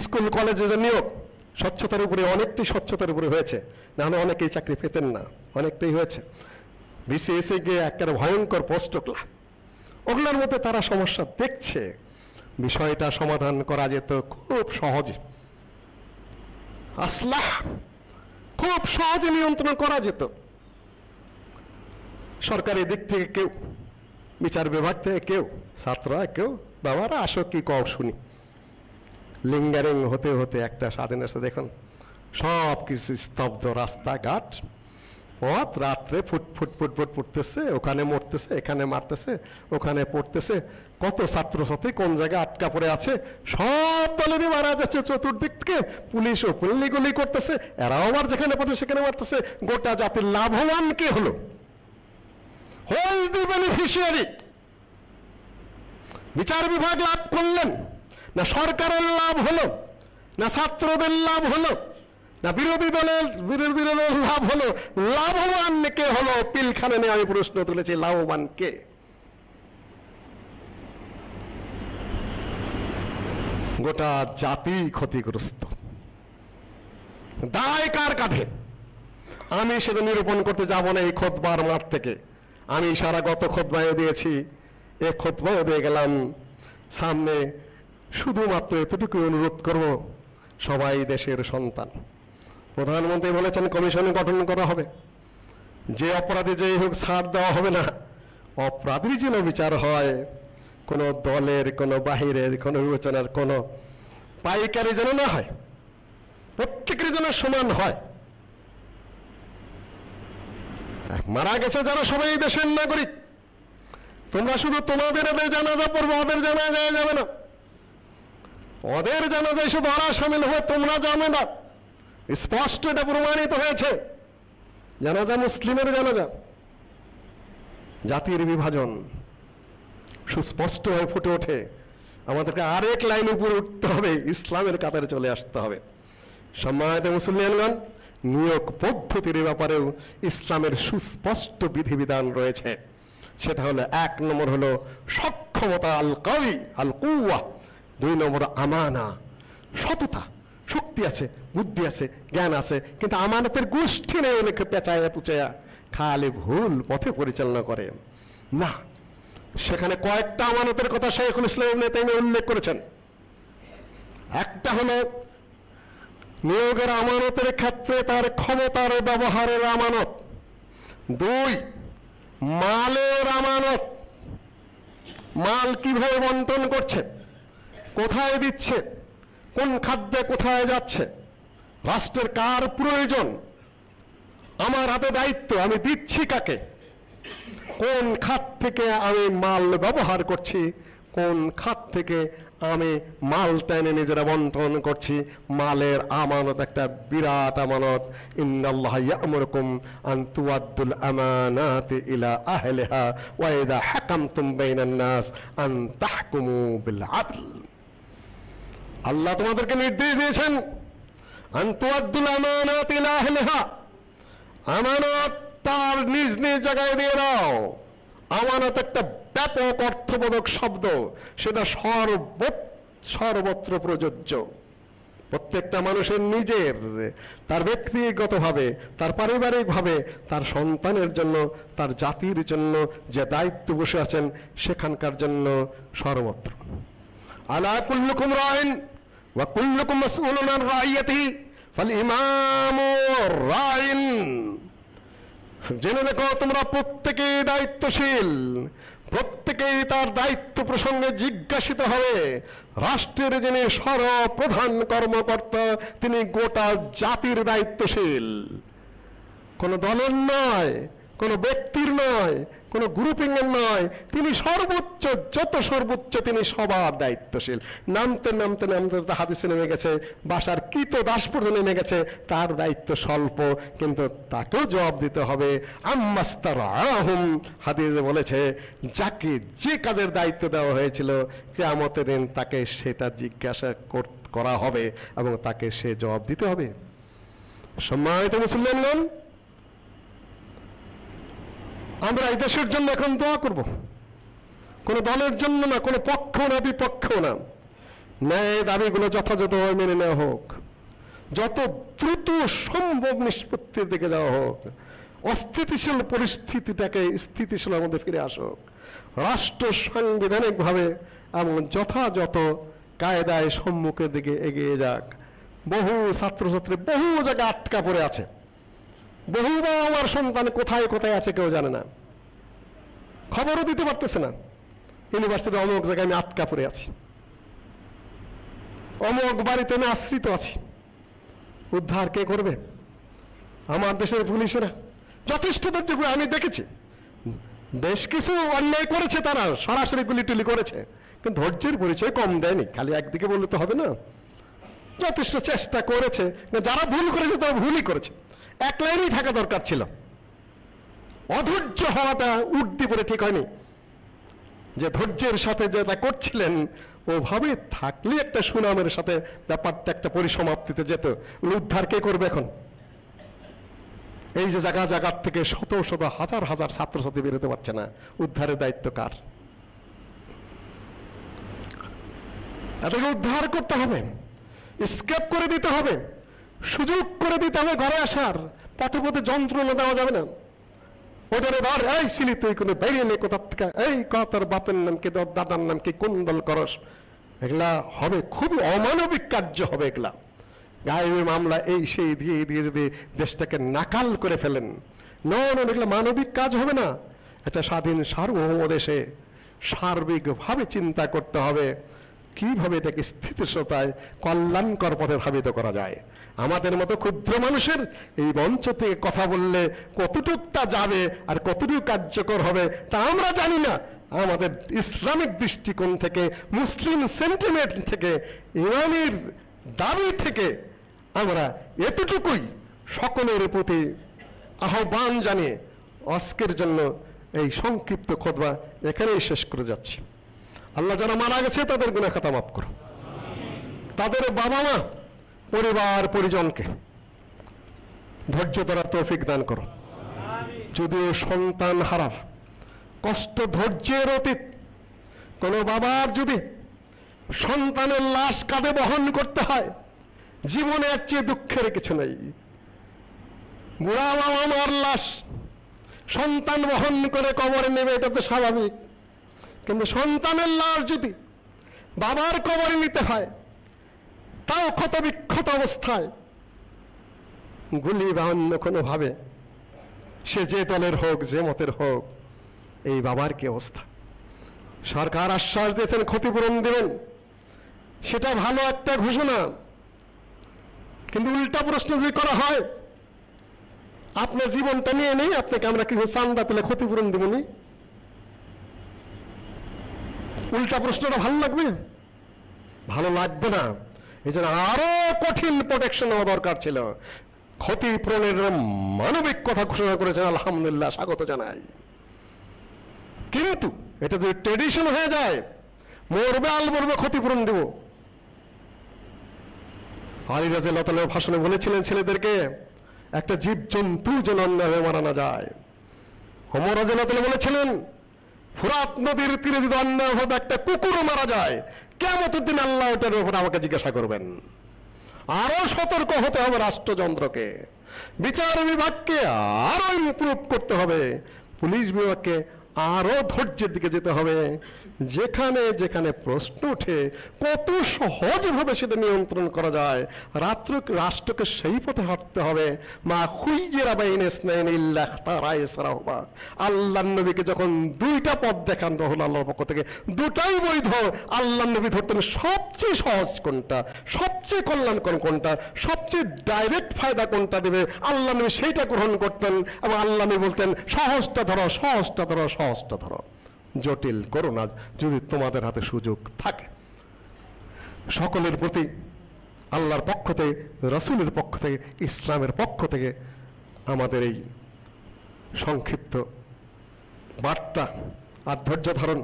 স্কুল কলেজে যে নিয়োগ স্বচ্ছতার উপরে, অনেকটাই স্বচ্ছতার উপরে হয়েছে, নাহলে অনেকেই চাকরি পেতেন না, অনেকটাই হয়েছে। বিসিএসে গিয়ে একেবারে ভয়ঙ্কর পোস্টগুলা, ওগুলোর মধ্যে তারা সমস্যা দেখছে। বিষয়টা সমাধান করা যেত খুব সহজে, আসলাহ খুব সহজে নিয়ন্ত্রণ করা যেত। সরকারি দিক থেকে কেউ, বিচার বিভাগ থেকে কেউ, ছাত্ররা কেউ, বাবারা আসো কি কও শুনি। লিঙ্গারিং হতে হতে একটা স্বাধীন আসতে দেখুন সব কিছু স্তব্ধ, রাস্তাঘাট পথ, রাত্রে ফুট ফুট ফুট ফুট ফুটতেছে, ওখানে মরতেছে, এখানে মারতেছে, ওখানে পড়তেছে, কত ছাত্রছাত্রী কোন জায়গায় আটকা পড়ে আছে, সব দলেরই মারা যাচ্ছে চতুর্দিক থেকে, পুলিশ ও গুলি করতেছে, এরাও আবার যেখানে পড়ে সেখানে মারতেছে। গোটা জাতির লাভবান কে হলো? Who is the beneficiary? বিচার বিভাগ লাভ করলেন না সরকারের লাভ হলো, না ছাত্রদের লাভ হলো, না বিরোধী দলের লাভ হলো? লাভবান কে হলো? পিলখানে নিয়ে আমি প্রশ্ন তুলেছি, লাভবান কে? গোটা জাতি ক্ষতিগ্রস্ত। দায় কার কাঁধে? আমি সেটা নিরূপণ করতে যাব না এই খুতবার মাঠ থেকে। আমি সারা গত খুতবায় দিয়েছি, এ খুতবাও দিয়ে গেলাম। সামনে শুধুমাত্র এতটুকু অনুরোধ করব, সবাই দেশের সন্তান। প্রধানমন্ত্রী বলেছেন কমিশন গঠন করা হবে, যে অপরাধী যেই হোক ছাড় দেওয়া হবে না, অপরাধীর যেন বিচার হয়, কোনো দলের, কোনো বাহিরের, কোনো বিবেচনার, কোনো পাইকারি যেন না হয়, প্রত্যেকের যেন সমান হয়। মারা গেছে যারা সবাই দেশের নাগরিক, তোমরা শুধু তোমাদের জানাজা পড়বে, ওদের জানাজায় যাবে না, ওদের জানাজায় শুধু ওরা সামিল হবে, তোমরা যাবে না। স্পষ্ট এটা প্রমাণিত হয়েছে। জানাজা মুসলিমের জানাজা, জাতির বিভাজন সুস্পষ্ট হয়ে ফুটে ওঠে। আমাদেরকে আরেক লাইন উপরে উঠতে হবে, ইসলামের কাতারে চলে আসতে হবে। সম্মানিত মুসলিমগণ, নিয়োগ পদ্ধতির ব্যাপারেও ইসলামের সুস্পষ্ট বিধিবিধান রয়েছে। সেটা হলো 1 নম্বর হলো সক্ষমতা, আল কাওয়ি আল কুওয়া। 2 নম্বর আমানা, সততা, শক্তি আছে, বুদ্ধি আছে, জ্ঞান আছে, কিন্তু আমানতের গোষ্ঠী নেই, অনেকে পেঁচায়া পুচায়া খালি ভুল পথে পরিচালনা করে না। সেখানে কয়েকটা আমানতের কথা শাইখুল ইসলাম ইবনে তাইমিয়া উল্লেখ করেছেন। একটা হলো নিয়োগের আমানতের ক্ষেত্রে তার ক্ষমতার ব্যবহারের আমানত। 2 মালের আমানত, মাল কিভাবে বন্টন করছে, কোথায় দিচ্ছে, কোন খাদ্যে কোথায় যাচ্ছে, রাষ্ট্রের কার প্রয়োজন, আমার হাতে দায়িত্ব, আমি দিচ্ছি কাকে, কোন খাত থেকে আমি মাল ব্যবহার করছি, কোন খাত থেকে আমি মাল টেনে নিজেরা বন্টন করছি। মালের আমানত একটা বিরাট আমানত। ইন্নাল্লাহা ইয়া'মুরুকুম আন তুআদ্দুল আমানাতি ইলা আহলিহা ওয়া ইযা হাকামতুম বাইনান নাস আন তাহকুমু বিল আদল। আল্লাহ তোমাদেরকে নির্দেশ দিয়েছেন আন তুআদ্দুল আমানাতি ইলা আহলিহা, আমানত তার নিজ নিজ জায়গায় দিয়ে দাও। আমানত একটা ব্যাপক অর্থবোধক শব্দ, সেটা সর্বত্র প্রযোজ্য। প্রত্যেকটা মানুষের নিজের, তার ব্যক্তিগতভাবে, তার পারিবারিকভাবে, তার সন্তানের জন্য, তার জাতির জন্য যে দায়িত্ব বসে আছেন সেখানকার জন্য সর্বত্র। আলা কুল্লুকুম রাইন ওয়া কুল্লুকুম মাসউলুন আন রাইয়াতিহি ফাল ইমামু রাইন। জেনে দেখো তোমরা প্রত্যেকেই দায়িত্বশীল, প্রত্যেকেই তার দায়িত্ব প্রসঙ্গে জিজ্ঞাসিত হবে। রাষ্ট্রের যিনি সর্বপ্রধান কর্মকর্তা তিনি গোটা জাতির দায়িত্বশীল, কোনো দলের নয়, কোনো ব্যক্তির নয়, কোনো গ্রুপিং এর নয়, তিনি সর্বোচ্চ, যত সর্বোচ্চ তিনি সবার দায়িত্বশীল। নামতে নামতে নামতে হাদিসে নেমে গেছে, বাসার কৃত দাস পর্যন্ত নেমে গেছে, তার দায়িত্ব স্বল্প কিন্তু তাকেও জবাব দিতে হবে। আম্মাস্তারআহুম, হাদিসে বলেছে যাকে যে কাজের দায়িত্ব দেওয়া হয়েছিল কিয়ামতের দিন তাকে সেটা জিজ্ঞাসা করা হবে এবং তাকে সে জবাব দিতে হবে। সম্মানিত মুসলমানগণ, আমরা এই দেশের জন্য এখন দোয়া করব, কোনো দলের জন্য না, কোনো পক্ষ না বিপক্ষ না। ন্যায় দাবিগুলো যথাযথভাবে মেনে নেওয়া হোক, যত দ্রুত সম্ভব নিষ্পত্তির দিকে যাওয়া হোক, অস্থিতিশীল পরিস্থিতিটাকে স্থিতিশীলের মধ্যে ফিরে আসুক, রাষ্ট্র সাংবিধানিকভাবে এবং যথাযথ কায়দায় সম্মুখের দিকে এগিয়ে যাক। বহু ছাত্রছাত্রী বহু জায়গায় আটকা পড়ে আছে, বহু বাবা মার সন্তান কোথায় কোথায় আছে কেউ জানে না, খবরও দিতে পারতেছে না। ইউনিভার্সিটি অমুক জায়গায় আমি আটকা পড়ে আছি, অমুক বাড়িতে আমি আশ্রিত আছি, উদ্ধার কে করবে? আমার দেশের পুলিশেরা যথেষ্ট ধৈর্য করে, আমি দেখেছি বেশ কিছু অন্যায় করেছে, তারা সরাসরি গুলিটুলি করেছে, কিন্তু ধৈর্যের পরিচয় কম দেয়নি। খালি একদিকে বললে তো হবে না, যথেষ্ট চেষ্টা করেছে। যারা ভুল করেছে তারা ভুলই করেছে, এক লাইনেই থাকা দরকার ছিল। অধৈর্য হওয়াটা উঠতি পরে ঠিক হয়নি, যে ধৈর্যের সাথে যেটা করছিলেন ওভাবে থাকলে একটা সুনামের সাথে ব্যাপারটা একটা পরিসমাপ্তিতে যেত। উদ্ধার কে করবে এখন? এই যে জায়গা জায়গার থেকে শত শত হাজার হাজার ছাত্রছাত্রী বেরোতে পারছে না, উদ্ধারের দায়িত্ব কার? এটাকে উদ্ধার করতে হবে, স্কেপ করে দিতে হবে, সুযোগ করে দিতে হবে ঘরে আসার। পথে পথে যন্ত্রণা দেওয়া যাবে না। ওটারে ধর, এই ছিলি তুই কোনো বেরিয়ে নেই কোথার থেকে, এই তোর বাপের নাম কি, তোর দাদার নাম কি, কোন দল করস? এগুলা হবে খুবই অমানবিক কার্য হবে। এগুলা গায়েবী মামলা এই সেই দিয়ে দিয়ে যদি দেশটাকে নাকাল করে ফেলেন, এগুলো মানবিক কাজ হবে না। এটা স্বাধীন সার্বভৌম দেশে সার্বিকভাবে চিন্তা করতে হবে কিভাবে এটাকে স্থিতিশীলতায় কল্যাণকর পথে ধাবিত করা যায়। আমাদের মতো ক্ষুদ্র মানুষের এই মঞ্চ থেকে কথা বললে কতটুকু তা যাবে আর কতটুকু কার্যকর হবে তা আমরা জানি না। আমাদের ইসলামিক দৃষ্টিকোণ থেকে, মুসলিম সেন্টিমেন্ট থেকে, ইমানের দাবি থেকে আমরা এতটুকুই সকলের প্রতি আহ্বান জানিয়ে আজকের জন্য এই সংক্ষিপ্ত খুতবা এখানেই শেষ করে যাচ্ছি। আল্লাহ যারা মারা গেছে তাদের গুনাহ খাতা মাফ করো, তাদের বাবা মা পরিবার পরিজনকে ধৈর্য ধরা তৌফিক দান করো। যদিও সন্তান হারার কষ্ট ধৈর্যের অতীত, কোনো বাবার যদি সন্তানের লাশ কাঁধে বহন করতে হয়, জীবনে এর চেয়ে দুঃখের কিছু নেই। বুড়া বাবা মার লাশ সন্তান বহন করে কবরে নেবে, এটা তো স্বাভাবিক। কিন্তু সন্তানের লাশ যদি বাবার কবরে নিতে হয়, তাও ক্ষত বিক্ষত অবস্থায়, গুলি বা অন্য কোনোভাবে, সে যে দলের হোক যে মতের হোক, এই বাবার কি অবস্থা? সরকার আশ্বাস দিয়েছেন ক্ষতিপূরণ দেবেন, সেটা ভালো একটা ঘোষণা। কিন্তু উল্টা প্রশ্ন যদি করা হয়, আপনার জীবনটা নিয়ে নেই, আপনাকে আমরা কিছু চান্দা তুলে ক্ষতিপূরণ দেবনি, উল্টা প্রশ্নটা ভালো লাগবে? ভালো লাগবে না। এই জন্য আরো কঠিন প্রোটেকশন হওয়া দরকার ছিল। ক্ষতিপূরণের মানবিক কথা ঘোষণা করেছেন, আলহামদুলিল্লাহ, স্বাগত জানাই। কিন্তু এটা যদি ট্রেডিশন হয়ে যায়, মরবে আল মরবে ক্ষতিপূরণ দেব। আলী রাদিয়াল্লাহু তাআলা ভাষণে বলেছিলেন ছেলেদেরকে, একটা জীবজন্তু যেন অন্যভাবে মারা না যায়। ওমর রাদিয়াল্লাহু তাআলা বলেছিলেন, ফুরাত নদীর তীরে যদি অন্যভাবে একটা কুকুরও মারা যায়, কিয়ামতের দিন আল্লাহ ওটার উপর আমাকে জিজ্ঞাসা করবেন। আরো সতর্ক হতে হবে রাষ্ট্রযন্ত্রকে, বিচার বিভাগকে আরো ইমপ্রুভ করতে হবে, পুলিশ বিভাগকে আরো ধৈর্যের দিকে যেতে হবে। যেখানে যেখানে প্রশ্ন ওঠে কত সহজভাবে সেটা নিয়ন্ত্রণ করা যায়, রাষ্ট্রকে সেই পথে হাঁটতে হবে। মা খুইয়েরা বাইনে স্নাইন ইল্লাহ তারায়ে সারাহবা, আল্লাহর নবীকে যখন দুইটা পথ দেখান হলো আল্লাহর পক্ষ থেকে, দুটাই বৈধ। আল্লাহর নবী ধরতেন সবচেয়ে সহজ কোনটা, সবচেয়ে কল্যাণকর কোনটা, সবচেয়ে ডাইরেক্ট ফায়দা কোনটা দেবে, আল্লাহ নবী সেইটা গ্রহণ করতেন। এবং আল্লাহ নবী বলতেন সহজটা ধরো, সহজটা ধরো, সহজটা ধরো, জটিল করো না যদি তোমাদের হাতে সুযোগ থাকে। সকলের প্রতি আল্লাহর পক্ষ থেকে, রাসূলের পক্ষ থেকে, ইসলামের পক্ষ থেকে আমাদের এই সংক্ষিপ্ত বার্তা আর ধৈর্য ধারণ।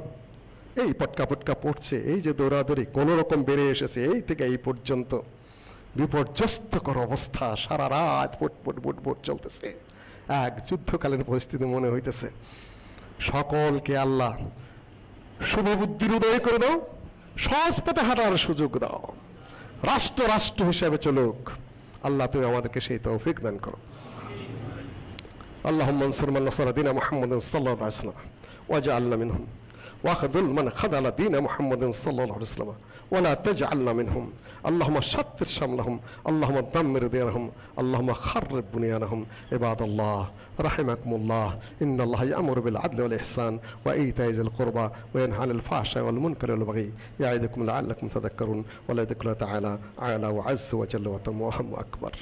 এই পটকা পটকা পড়ছে, এই যে দৌড়াদৌড়ি কোনো রকম বেড়ে এসেছে এই থেকে এই পর্যন্ত, বিপর্যস্তকর অবস্থা, সারা রাত ফুটফুট চলতেছে, এক যুদ্ধকালীন পরিস্থিতি মনে হইতেছে। সকলকে আল্লাহ শুভবুদ্ধির উদয় করে দাও, সহজ পথে হাঁটার সুযোগ দাও, রাষ্ট্র হিসাবে চলুক। আল্লাহ তুমি আমাদেরকে সেই তৌফিক দান করো। আল্লাহুম্মা আনসুর মান নাসারা দীনা মুহাম্মাদিন সাল্লাল্লাহু আলাইহি ওয়াসাল্লাম ওয়াজআলনা মিনহুম واخذل من خذل دين محمد صلى الله عليه وسلم ولا تجعلنا منهم اللهم شتت شملهم اللهم دمر ديرهم اللهم خرب بنيانهم عباد الله رحمكم الله إن الله يأمر بالعدل والإحسان وإيتاء ذي القربى وينهى عن الفحشاء والمنكر والبغي يعظكم لعلكم تذكرون ولذكر الله تعالى أعلى وعز وجل وتم وهم أكبر.